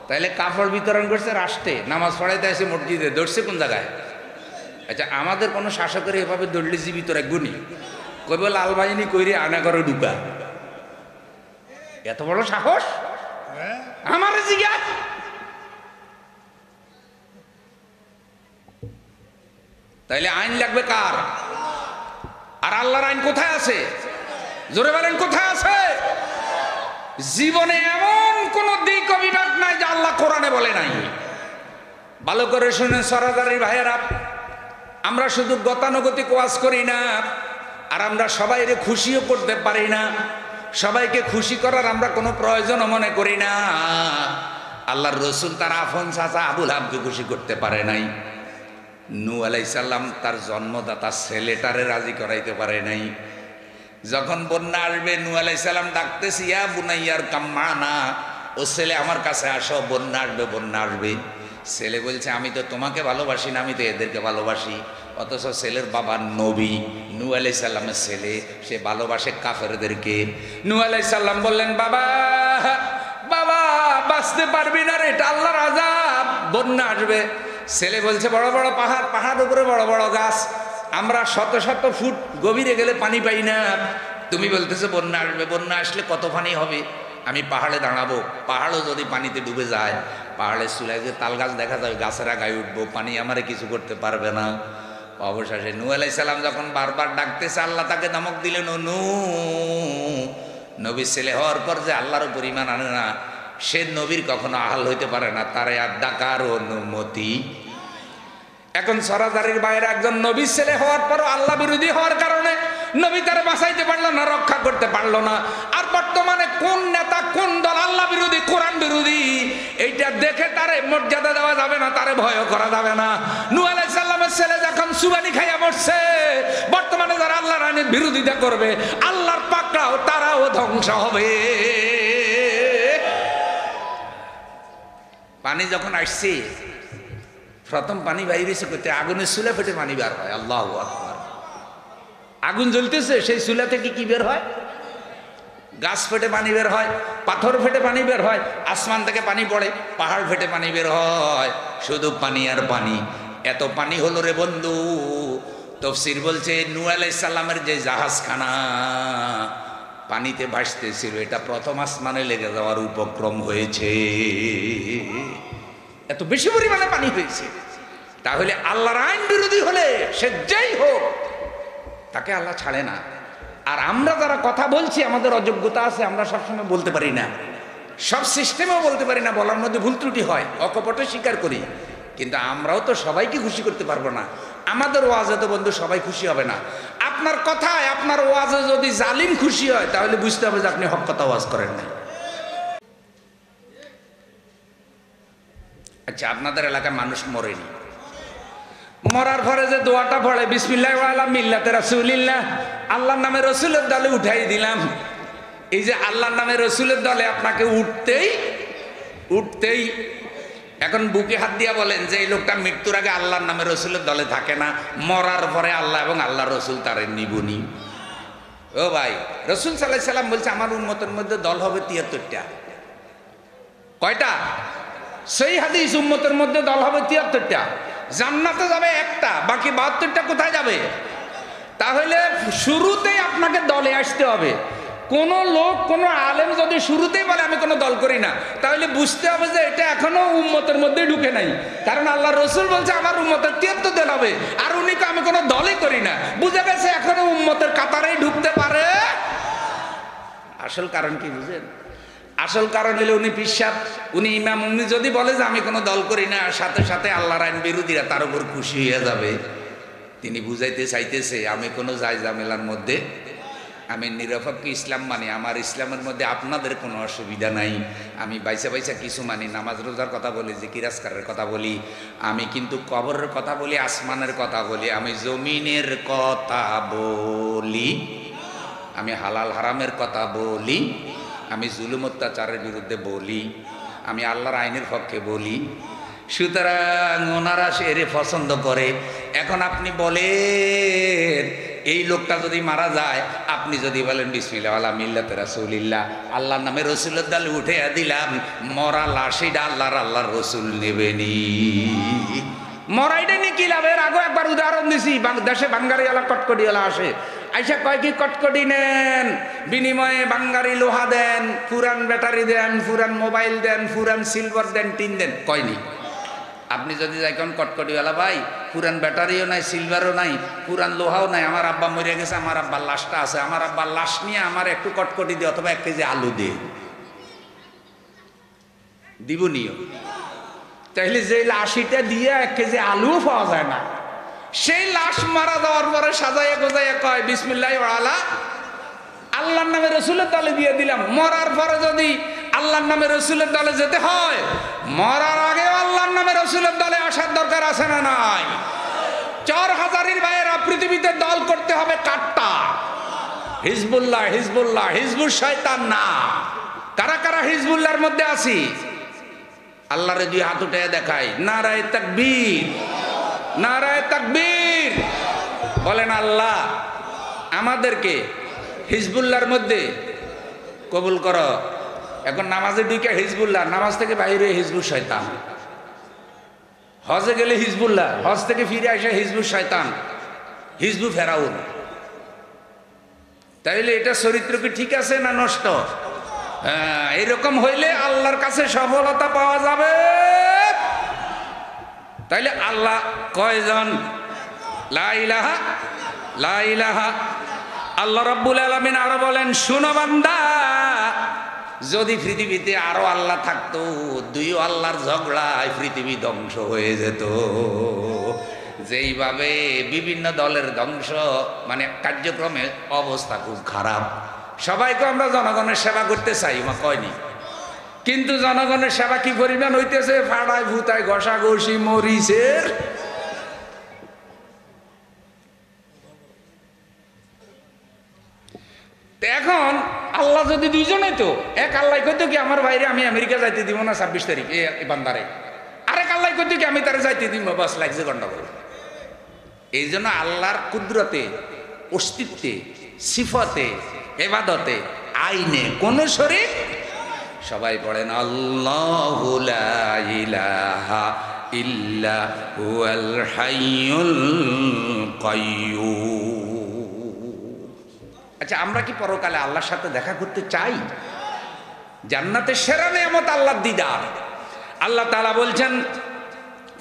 তাইলে কাপড় বিতরণ করছে রাষ্ট্রে, নামাজ পড়াইতে আসে মসজিদে, দৌড়ছে কোন জায়গায়? আচ্ছা, আমাদের কোনো শাসকের এভাবে দৌড়লে জীবিত রাখবনি, কইব লাল বাহিনী কইরে আনা করে ঢুকা। এত বড় সাহস আমার জিজ্ঞা। তাইলে আইন লাগবে কার? আর আল্লাহর আইন কোথায় আছে? জোরে বলেন কোথায় আছে? জীবনে এমন কোন দিক বিভাগ নাই যে আল্লাহ কোরআনে বলে নাই। ভালো করে শুনে সরাদারি ভাইয়েরা, আমরা শুধু গতানুগতিক ওয়াজ করি না, আর আমরা সবাইকে খুশিও করতে পারি না। সবাইকে খুশি করার আমরা কোনো প্রয়োজনও মনে করি না। আল্লাহর রসুল তার আফন চাচা আবুল আবকে খুশি করতে পারে নাই। নূহ আলাইহিস সালাম তার জন্মদাতা ছেলেটারে রাজি করাইতে পারে নাই। যখন বন্যা আসবে নূহ আলাইহিস সালাম ডাকতেছে, ইয়া বুনাইয়ার কাম্মানা, ও ছেলে আমার কাছে আসো, বন্যা আসবে বন্যা আসবে। ছেলে বলছে, আমি তো তোমাকে ভালোবাসি না, আমি তো এদেরকে ভালোবাসি। অথচ ছেলের বাবা নবী, নূহ আলাইহিস সালামের ছেলে, সে ভালোবাসে কাফেরদেরকে। নূহ আলাইহিস সালাম বললেন, বাবা বাবা বাঁচতে পারবি না রে, এটা আল্লাহর আযাব, বন্যা আসবে। ছেলে বলছে, বড় বড় পাহাড়, পাহাড় উপরে বড় বড় গাছ, আমরা শত শত ফুট গভীরে গেলে পানি পাই না। তুমি বলতেছো বন্যা আসবে, বন্যা আসলে কত পানি হবে? আমি পাহাড়ে দাঁড়াবো, পাহাড়ও যদি পানিতে ডুবে যায়, পাহাড়ের চূড়ায় যে তাল গাছ দেখা যায়, গাছের গায়ে উঠবো, পানি আমারে কিছু করতে পারবে না। অবশেষে নূহ আলাইহিস সালাম যখন বারবার ডাকতেছে, আল্লাহ তাকে ধমক দিলেন, নূহ, নবীর ছেলে হওয়ার পর যে আল্লাহর উপর ঈমান আনে না, সে নবীর কখনো আহাল হইতে পারে না, তারে আর ডাকার অনুমতি। এখন সরাদারির বাইরে একজন নবীর ছেলে হওয়ার পরও আল্লাহ বিরোধী হওয়ার কারণে নবী তারে বাঁচাইতে পারলো না, রক্ষা করতে পারলো না। আর বর্তমানে কোন নেতা কোন দল আল্লাহ বিরোধী, কোরআন বিরোধী, এইটা দেখে তারে মর্যাদা দেওয়া যাবে না, তারে ভয় করা যাবে না। নূহ আলাইহিস সালামের ছেলে যখন সুবানি খাইয়া মরছে, বর্তমানে যারা আল্লাহর আইনের বিরোধিতা করবে, আল্লাহর পাকড়াও তারাও ধ্বংস হবে। পানি যখন আসছে, প্রথম পানি বাইরেছে করতে, আগুনের চুলা ফেটে পানি বের হয়। আল্লাহু আকবার। আগুন জ্বলতেছে, সেই চুলা থেকে কি বের হয়? গাছ ফেটে পানি বের হয়, পাথর ফেটে পানি বের হয়, আসমান থেকে পানি পড়ে, পাহাড় ফেটে পানি বের হয়, শুধু পানি আর পানি। এত পানি হলো রে বন্ধু, তাফসীর বলছে নূহ আলাইহিস সালামের যে জাহাজখানা পানিতে ভাসতেছিল, এটা প্রথম আসমানে লেগে যাওয়ার উপক্রম হয়েছে। এত বেশি পরিমাণে পানি হয়েছে। তাহলে আল্লাহর আইন বিরোধী হলে সে যেই হোক, তাকে আল্লাহ ছাড়ে না। আর আমরা যারা কথা বলছি, আমাদের অযোগ্যতা আছে, আমরা সবসময় বলতে পারি না, সব সিস্টেমেও বলতে পারি না, বলার মধ্যে ভুল ত্রুটি হয়, অকপটে স্বীকার করি। কিন্তু আমরাও তো সবাইকে খুশি করতে পারবো না। আমাদের ওয়াজে তো বন্ধু সবাই খুশি হবে না। আপনার কথায়, আপনার ওয়াজে যদি জালিম খুশি হয়, তাহলে বুঝতে হবে যে আপনি হক কথা ওয়াজ করেন না। আচ্ছা, আপনাদের এলাকায় মানুষ মরেনি, মরার পরে যে দোয়াটা পড়ে, বিসমিল্লাহ ওয়ালা মিল্লাতে রাসূলিল্লাহ, আল্লাহর নামে রসুলের দলে উঠাই দিলাম। এই যে আল্লাহর নামে রসুলের দলে আপনাকে উঠতেই এখন বুকে হাত দিয়া বলেন যে এই লোকটা মৃত্যুর আগে আল্লাহর নামে রসুলের দলে থাকে না, মরার পরে আল্লাহ এবং আল্লাহ রসুল তারে নিবনি। ও ভাই, রসুল সাল্লাল্লাহু আলাইহি সাল্লাম বলছে আমার উম্মতের মধ্যে দল হবে 73টা। কয়টা? সেই হাদিস, উম্মতের মধ্যে দল হবে 73টা। জান্নাতে যাবে একটা, বাকি 72টা কোথায় যাবে? তাহলে শুরুতেই আপনাকে দলে আসতে হবে। কোন লোক, কোন আলেম যদি শুরুতেই বলে আমি কোনো দল করি না, তাহলে বুঝতে হবে যে এটা এখনো উম্মতের মধ্যে ঢুকে নাই। কারণ আল্লাহ রসুল বলছে আমার উম্মতের 73 দল হবে, আর উনি আমি কোনো দলই করি না, বুঝে গেছে এখনো উম্মতের কাতারেই ঢুকতে পারে। আসল কারণ কি বুঝেন? আসল কারণ হলো উনি পিসাব, উনি ইমাম, উনি যদি বলে যে আমি কোনো দল করি না, সাথে সাথে আল্লাহর আইন বিরোধীরা তার উপর খুশি হয়ে যাবে। তিনি বুঝাইতে চাইতেছে আমি কোনো জায়জামেলার মধ্যে, আমি নিরপেক্ষ ইসলাম মানি, আমার ইসলামের মধ্যে আপনাদের কোনো অসুবিধা নাই। আমি বাইসা বাইসা কিছু মানি, নামাজ রোজার কথা বলি, জিকির আজকারের কথা বলি, আমি কিন্তু কবরের কথা বলি, আসমানের কথা বলি, আমি জমিনের কথা বলি, আমি হালাল হারামের কথা বলি আমি জুলুম অত্যাচারের বিরুদ্ধে বলি, আমি আল্লাহর আইনের পক্ষে বলি। সুতরাং ওনারা এরে পছন্দ করে। এখন আপনি বলেন এই লোকটা যদি মারা যায়, আপনি যদি বলেন বিসমিল্লাহ আলা মিল্লাতে রাসূলিল্লাহ, আল্লাহর নামে রসুলের দালে উঠে দিলাম, মরা লাশিটা আল্লাহর রসুল নেবেনি। মরাইটা নিয়ে কি লাভ? এর আগে একবার উদাহরণ দিছি, দেশে বাঙ্গারিওয়ালা কটকটিওয়ালা আসে, আইসা কয় কি কটকটি নেন, বিনিময়ে বাঙ্গারি লোহা দেন, পুরান ব্যাটারি দেন, পুরান মোবাইল দেন, পুরান সিলভার দেন, টিন দেন। কয়নি? আপনি যদি যাইকেন কটকটিওয়ালা ভাই, পুরান ব্যাটারিও নাই, সিলভারও নাই, পুরান লোহাও নাই, আমার আব্বা মরে গেছে, আমার আব্বার লাশটা আছে, আমার আব্বার লাশ নিয়ে আমার একটু কটকটি দিয়ে অথবা 1 কেজি আলু দিয়ে দিব নিও। তাইলে যে লাশিটা দিয়ে 1 কেজি আলুও পাওয়া যায় না, সেই লাশ মারা যাওয়ার পরে সাজাইয়া গোজাইয়া কয় বিসমিল্লাহ আলা আল্লাহর নামে রসুলের দলে দিয়ে দিলাম। মরার পরে যদি আল্লাহর নামে রসুলের দলে যেতে হয়, মরার আগেও আল্লাহর নামে রসুলের দলে আসার দরকার আছে না নাই? চর হাজারির ভাইয়েরা, পৃথিবীতে দল করতে হবে কাট্টা, হিজবুল্লাহ হিজবুল্লাহ, হিজবুল শয়তান না। কারা কারা হিজবুল্লাহর মধ্যে আছি? আল্লাহরে 2 হাত উঠে দেখাই, নারায়ে তাকবীর, নারায়ে তাকবীর। বলেন আল্লাহ আমাদেরকে হিজবুল্লাহর মধ্যে কবুল করো। এখন নামাজে ঢুকে হিজবুল্লাহ, নামাজ থেকে বাইরে হিজবুল শয়তান, হজে গেলে হিজবুল্লাহ, হজ থেকে ফিরে আসে হিজবুল শয়তান, হিজবু ফেরাউন। তাইলে এটা চরিত্র কি ঠিক আছে না নষ্ট? হ্যাঁ, এরকম হইলে আল্লাহর কাছে সফলতা পাওয়া যাবে। তাইলে আল্লাহ কয়জন? লা ইলাহা লা ইলাহা। আল্লাহ রাব্বুল আলামিন আরো বলেন, শুনো বান্দা, যদি পৃথিবীতে আরো আল্লাহ থাকতো, 2 আল্লাহর ঝগড়ায় পৃথিবী ধ্বংস হয়ে যেত। যেইভাবে বিভিন্ন দলের ধ্বংস, মানে কার্যক্রমে অবস্থা খুব খারাপ। সবাইকে আমরা জনগণের সেবা করতে চাই, মা কয়নি? কিন্তু জনগণের সেবা কি পরিমাণ হইতেছে? ফাড়ায় ভুতায় ঘষাঘষি মরিচের। এখন আল্লাহ যদি 2 জনে, তো এক আল্লাহ কইতো কি আমার ভাইরে আমি আমেরিকা যাইতে দিব না 26 তারিখ এই বান্দারে, আরেক আল্লাহ কইতো কি আমি তারে যাইতে দিব, বাস লাগছে গন্ডগোল। এই জন্য আল্লাহর কুদরতে, অস্তিত্বে, সিফতে, ইবাদতে, আইনে কোন শরীক। সবাই পড়েন আল্লাহু লা ইলাহা ইল্লা হুয়াল হাইয়ুল কাইয়্যুম। আচ্ছা, আমরা কি পরকালে আল্লাহর সাথে দেখা করতে চাই? জান্নাতের সেরা নিয়ামত আল্লাহর দিদার। আল্লাহ তাআলা বলছেন,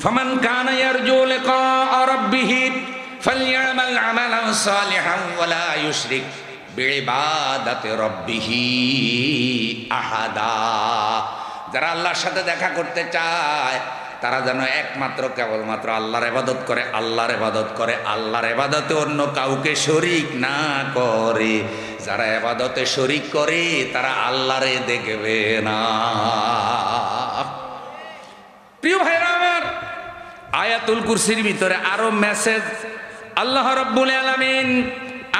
ফামান কানা ইয়ারজু লিকা রাব্বিহি ফালইআমাল আমালান সালিহান ওয়া লা ইউশরিক বিইবাদাতি রাব্বিহি আহাদা। যারা আল্লাহর সাথে দেখা করতে চায়, তারা যেন একমাত্র কেবলমাত্র আল্লাহর ইবাদত করে, আল্লাহর ইবাদত করে, আল্লাহর ইবাদতে অন্য কাউকে শরীক না করে। যারা ইবাদতে শরীক করে তারা আল্লাহরে দেখবে না। প্রিয় ভাইরা আমার, আয়াতুল কুরসির ভিতরে আরো মেসেজ আল্লাহ রাব্বুল আলামিন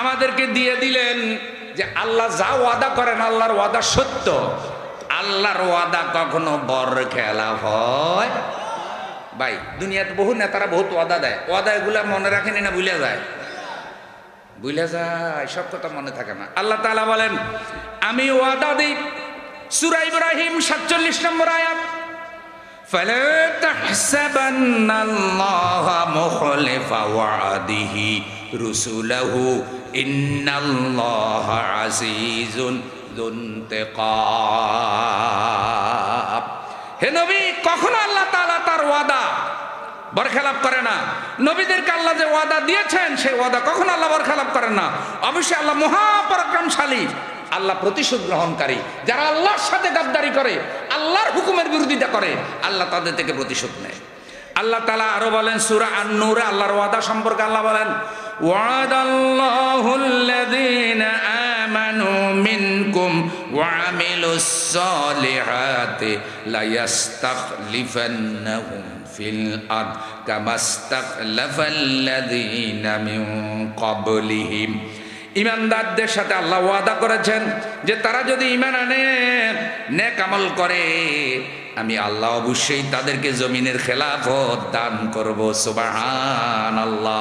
আমাদেরকে দিয়ে দিলেন যে আল্লাহ যা ওয়াদা করেন, আল্লাহর ওয়াদা সত্য। আল্লাহর ওয়াদা কখনো বর খেলা হয়? ভাই, দুনিয়াতে বহু নেতারা বহুত ওয়াদা দেয়, ওয়াদা এগুলা মনে রাখেনি না ভুলে যায়? ভুলে যায়, সব কথা মনে থাকে না। আল্লাহ তাআলা বলেন, আমি ওয়াদা দিই। সূরা ইব্রাহিম 47 নম্বর আয়াত, ফালা তাহসাবান্নাল্লাহা মুখলিফা ওয়াদিহি রুসুলাহু ইন্নাল্লাহা আজিজুন যুনতিকাম। হে নবী, কখনো আল্লাহ তাআলা তার ওয়াদা বরখেলাপ করে না। নবীদেরকে আল্লাহ যে ওয়াদা দিয়েছেন, সেই ওয়াদা কখনো আল্লাহ বরখেলাপ করেন না। অবশ্যই আল্লাহ মহাপরাক্রমশালী, আল্লাহ প্রতিশোধ গ্রহণকারী। যারা আল্লাহর সাথে গাদ্দারি করে, আল্লাহর হুকুমের বিরোধিতা করে, আল্লাহ তাদের থেকে প্রতিশোধ নেয়। আল্লাহ তাআলা আরো বলেন সূরা আন-নূরে আল্লাহর ওয়াদা সম্পর্কে আল্লাহ বলেন, ওয়াদাল্লাহুল্লাযীনা আমানু মিনকুম ওয়া আমিলুস সালিহাতি লা ইস্তাখলিফান্নাহুম ফিল আরদ কামা ইস্তাখলাফাল্লাযীনা মিন ক্বাবলিহিম ইমানদারদের সাথে আল্লাহ ওয়াদা করেছেন যে তারা যদি ঈমান আনে, নেক আমল করে, আমি আল্লাহ অবশ্যই তাদেরকে জমিনের খেলাফত দান করব। সুবহানাল্লাহ।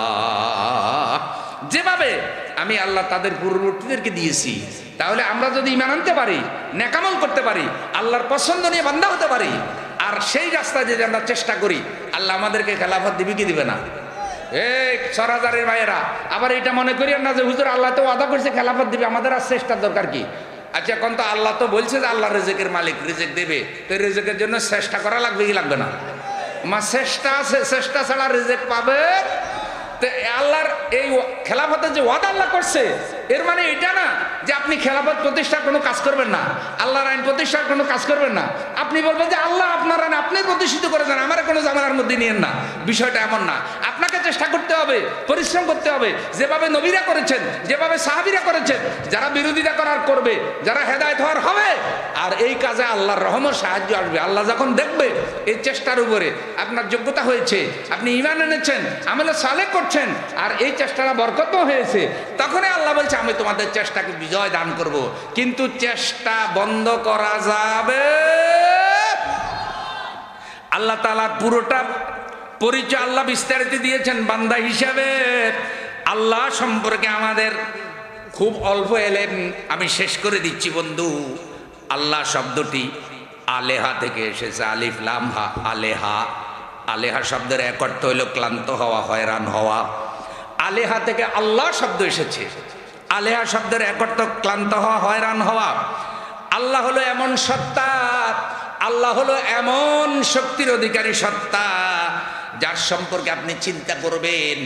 যেভাবে আমি আল্লাহ তাদের পূর্ববর্তীদেরকে দিয়েছি, তাহলে আমরা যদি ঈমান আনতে পারি, নেক আমল করতে পারি, আল্লাহর পছন্দ নিয়ে বান্দা হতে পারি, আর সেই রাস্তায় যদি আমরা চেষ্টা করি, আল্লাহ আমাদেরকে খেলাফত দিবে কি দিবে না? এই সরাজারের ভাইয়েরা আবার এটা মনে করিয়েন না যে হুজুর আল্লাহ তো ওয়াদা করছে খেলাফত দিবে, আমাদের আর চেষ্টার দরকার কি? আচ্ছা এখন তো আল্লাহ তো বলছে যে আল্লাহ রিজিকের মালিক, রিজিক দেবে, তো রিজিকের জন্য চেষ্টা করা লাগবে কি লাগবে না? আমার চেষ্টা আছে, চেষ্টা ছাড়া রিজিক পাবে? তো আল্লাহর এই খেলাফতের যে ওয়াদা আল্লাহ করছে, এর মানে এটা না যে আপনি খেলাফত প্রতিষ্ঠার কোনো কাজ করবেন না, আল্লাহর আইন প্রতিষ্ঠার কোনো কাজ করবেন না। আপনি বলবেন যে আল্লাহ আপনার আইন আপনি প্রতিষ্ঠিত করে দেন, আমার কোনো ঝামেলার মধ্যে নিয়েন না। বিষয়টা এমন না। আপনাকে চেষ্টা করতে হবে, পরিশ্রম করতে হবে, যেভাবে নবীরা করেছেন, যেভাবে সাহাবীরা করেছেন। যারা বিরোধিতা করার করবে, যারা হেদায়েত হওয়ার হবে, আর এই কাজে আল্লাহর রহমত সাহায্য আসবে। আল্লাহ যখন দেখবে এই চেষ্টার উপরে আপনার যোগ্যতা হয়েছে, আপনি ঈমান এনেছেন, আমলে সালেহ করছেন, আর এই চেষ্টাটা বরকত হয়েছে, তখনই আল্লাহ বলছে আমি তোমাদের চেষ্টাকে বিজয় দান করব। কিন্তু চেষ্টা বন্ধ করা যাবে? আল্লাহ তাআলা পুরোটা পরিচয় আল্লাহ বিস্তারিত দিয়েছেন বান্দা হিসাবে। আল্লাহ সম্পর্কে আমাদের খুব অল্প এলেম, আমি শেষ করে দিচ্ছি বন্ধু। আল্লাহ শব্দটি আলেহা থেকে এসেছে, আলিফ লাম হা, আলেহা। আলেহা শব্দের এক অর্থ হইল ক্লান্ত হওয়া, হয়রান হওয়া। আলেহা থেকে আল্লাহ শব্দ এসেছে। আলেহা শব্দের এক অর্থ ক্লান্ত হওয়া, হয়রান হওয়া। আল্লাহ হলো এমন সত্তা, আল্লাহ হলো এমন শক্তির অধিকারী সত্তা, যার সম্পর্কে আপনি চিন্তা করবেন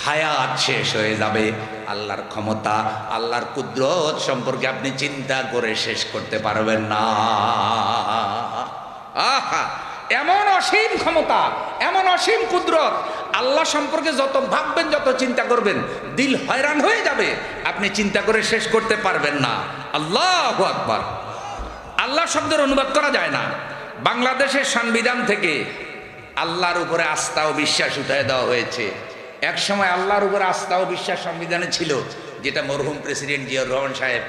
হায়াত শেষ হয়ে যাবে। আল্লাহর ক্ষমতা, আল্লাহর কুদরত সম্পর্কে আপনি চিন্তা করে শেষ করতে পারবেন না। আহা, এমন অসীম ক্ষমতা, এমন অসীম কুদরত। আল্লাহ সম্পর্কে যত ভাববেন, যত চিন্তা করবেন, দিল হয়রান হয়ে যাবে, আপনি চিন্তা করে শেষ করতে পারবেন না। আল্লাহু আকবার। আল্লাহ শব্দের অনুবাদ করা যায় না। বাংলাদেশের সংবিধান থেকে আল্লাহর উপরে আস্থা ও বিশ্বাস উঠিয়ে দেওয়া হয়েছে। এক সময় আল্লাহর উপরে আস্থা ও বিশ্বাস সংবিধানে ছিল, যেটা মরহুম প্রেসিডেন্ট জিয়াউর রহমান সাহেব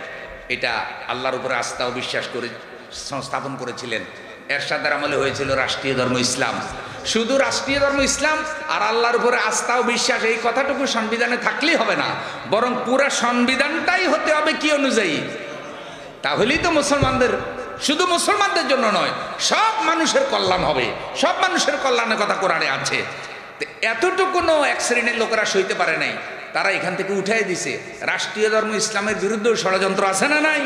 এটা আল্লাহর উপরে আস্থা ও বিশ্বাস করে সংস্থাপন করেছিলেন। এরশাদের আমলে হয়েছিল রাষ্ট্রীয় ধর্ম ইসলাম। শুধু রাষ্ট্রীয় ধর্ম ইসলাম আর আল্লাহর উপরে আস্থা ও বিশ্বাস, এই কথাটুকু সংবিধানে থাকলেই হবে না, বরং পুরা সংবিধানটাই হতে হবে কি অনুযায়ী? তাহলেই তো মুসলমানদের, শুধু মুসলমানদের জন্য নয়, সব মানুষের কল্যাণ হবে। সব মানুষের কল্যাণের কথা কোরআনে আছে। এতটুকু এক শ্রেণীর লোকেরা সইতে পারে নাই, তারা এখান থেকে উঠাই দিছে। রাষ্ট্রীয় ধর্ম ইসলামের বিরুদ্ধে ষড়যন্ত্র আছে না নাই?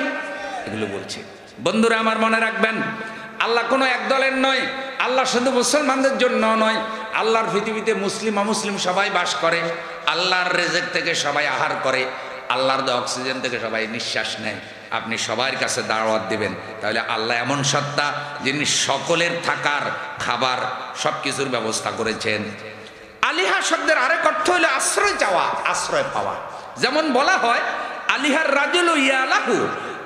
এগুলো বলছে। বন্ধুরা আমার মনে রাখবেন, আল্লাহ কোনো এক দলের নয়, আল্লাহ শুধু মুসলমানদের জন্য নয়। আল্লাহর পৃথিবীতে মুসলিম অমুসলিম সবাই বাস করে। আল্লাহর রিজিক থেকে সবাই আহার করে, আল্লাহর দেওয়া অক্সিজেন থেকে সবাই নিঃশ্বাস নেয়। আপনি সবার কাছে দাওয়াত দিবেন, তাহলে আল্লাহ এমন সত্তা যিনি সকলের থাকার, খাবার সব কিছুর ব্যবস্থা করেছেন। আলিহা শব্দের আরেক অর্থ হলো আশ্রয় চাওয়া, আশ্রয় পাওয়া। যেমন বলা হয় আলিহার রাজুলু ইয়ালাহু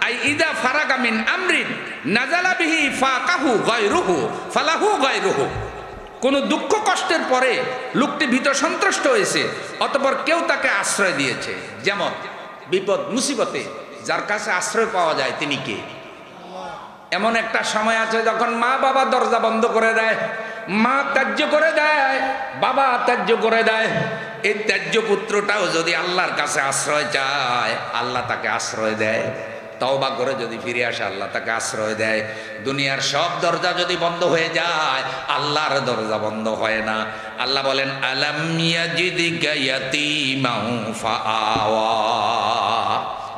আই ইদা ফারাগা মিন আমরিন নাজালা বিহি ফাকাহু গায়রুহু ফালাহু গায়রুহু। কোন দুঃখ কষ্টের পরে লোকটি ভীত সন্ত্রস্ত হয়েছে, অতঃপর কেউ তাকে আশ্রয় দিয়েছে। যেমন বিপদ মুসিবতে যার কাছে আশ্রয় পাওয়া যায় তিনি কে? এমন একটা সময় আছে যখন মা বাবা দরজা বন্ধ করে দেয়, মা ত্যায্য করে দেয়, বাবা ত্যায্য করে দেয়। এই ত্যায্য পুত্রটাও যদি আল্লাহর কাছে আশ্রয় চায়, আল্লাহ তাকে আশ্রয় দেয়। তওবা করে যদি ফিরে আসে, আল্লাহ তাকে আশ্রয় দেয়। দুনিয়ার সব দরজা যদি বন্ধ হয়ে যায়, আল্লাহর দরজা বন্ধ হয় না। আল্লাহ বলেন আলাম ইয়াজিদিকা ইয়াতীমান ফাআওয়া।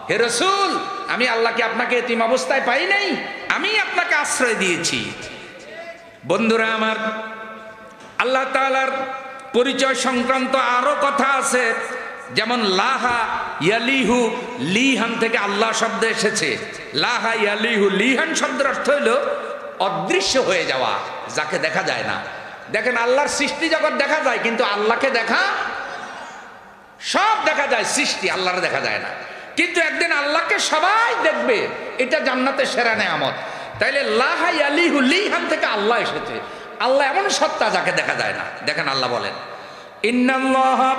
হে রাসূল, আমি আল্লাহকে আপনাকে এতিম অবস্থায় পাই নাই, আমি আপনাকে আশ্রয় দিয়েছি। বন্ধুরা আমার, আল্লাহ তাআলার পরিচয় সংক্রান্ত আরো কথা আছে। যেমন লাহা ইয়ালিহু, লিহান থেকে আল্লাহ শব্দ এসেছে। লাহা ইয়ালিহু, লিহান শব্দের অর্থ হইল অদৃশ্য হয়ে যাওয়া, যাকে দেখা যায় না। দেখেন আল্লাহর সৃষ্টি জগৎ দেখা যায়, কিন্তু আল্লাহকে দেখা, সব দেখা যায় সৃষ্টি, আল্লাহর দেখা যায় না। কিন্তু একদিন আল্লাহকে সবাই দেখবে, এটা জান্নাতের সেরা নেয়ামত। তাইলে লাহা ইয়ালিহু, লিহান থেকে আল্লাহ এসেছে। আল্লাহ এমন সত্তা যাকে দেখা যায় না। দেখেন আল্লাহ বলেন ইন্নাল্লাহা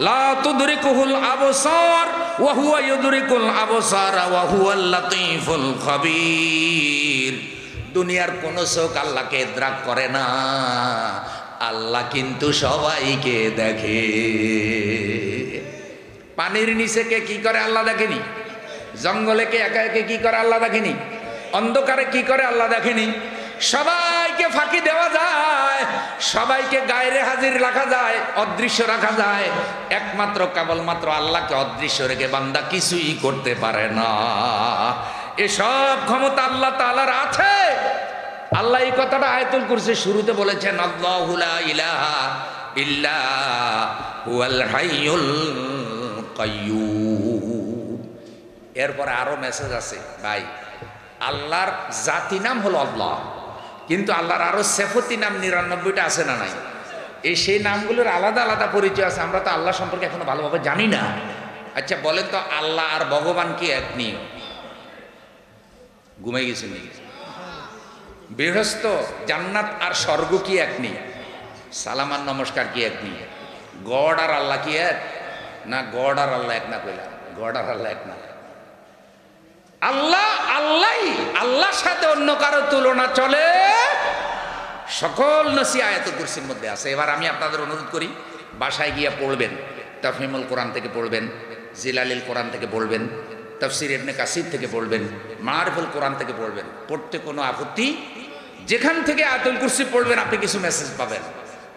লা তুদরিকুহুল আবসার ওয়া হুয়া ইউদরিকুল আবসার ওয়া হুয়াল লাতীফুল খাবীর। দুনিয়ার কোন চোখ আল্লাহকে ইদরাক করে না, আল্লাহ কিন্তু সবাইকে দেখে। পানির নিচে কে কি করে আল্লাহ দেখেনি? জঙ্গলে কে একা একে কি করে আল্লাহ দেখেনি? অন্ধকারে কি করে আল্লাহ দেখেনি? সবাইকে ফাঁকি দেওয়া যায়, সবাইকে গায়রে হাজির রাখা যায়, অদৃশ্য রাখা যায়, একমাত্র কেবলমাত্র আল্লাহকে অদৃশ্য রেখে বান্দা কিছুই করতে পারে না। এসব ক্ষমতা আল্লাহ তাআলার আছে। আল্লাহ এই কথাটা আয়াতুল কুরসির শুরুতে বলেছেন, আল্লাহু লা ইলাহা ইল্লা হুয়াল হাইয়ুল কাইয়্যুম। এরপরে আরো মেসেজ আছে ভাই। আল্লাহর জাতি নাম হলো আল্লাহ, কিন্তু আল্লাহর আরো সেফতি নাম ৯৯টা আছে না নাই? এই সেই নামগুলোর আলাদা আলাদা পরিচয় আছে। আমরা তো আল্লাহ সম্পর্কে এখনো ভালোভাবে জানি না। আচ্ছা বলেন তো, আল্লাহ আর ভগবান কি এক নিয়ে? ঘুমাই গেছেন নাকি? বৃহস্ত জান্নাত আর স্বর্গ কি এক নিয়ে? সালাম আর নমস্কার কি এক নিয়ে? গড আর আল্লাহ কি এক না? গড আর আল্লাহ এক না কইলা? গড আর আল্লাহ এক না। আল্লাহ আল্লাহই, আল্লাহর সাথে অন্য কারো তুলনা চলে। সকল নসি আয়াতুল কুরসির মধ্যে আছে। এবার আমি আপনাদের অনুরোধ করি, বাসায় গিয়ে পড়বেন, তাফহিমুল কোরআন থেকে পড়বেন, জিলালিল কোরআন থেকে পড়বেন, তাফসির ইবনে কাসির থেকে পড়বেন, মারিফুল কোরআন থেকে পড়বেন। পড়তে কোনো আপত্তি, যেখান থেকে আয়াতুল কুরসি পড়বেন আপনি কিছু মেসেজ পাবেন।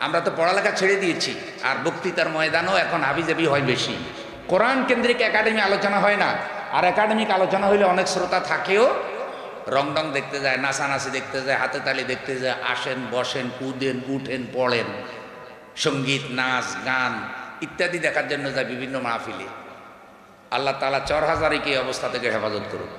আমরা তো পড়ালেখা ছেড়ে দিয়েছি, আর বক্তৃতার ময়দানও এখন হাবিজাবি হয় বেশি। কোরআন কেন্দ্রিক একাডেমি আলোচনা হয় না। আর একাডেমিক আলোচনা হইলে অনেক শ্রোতা থাকেও, রংডং দেখতে যায়, নাচানাচি দেখতে যায়, হাতে তালি দেখতে যায়, আসেন বসেন কুদেন উঠেন পড়েন, সঙ্গীত নাচ গান ইত্যাদি দেখার জন্য যায় বিভিন্ন মাহফিলে। আল্লাহ তাআলা চরহাজারিকে এই অবস্থা থেকে হেফাজত করুন।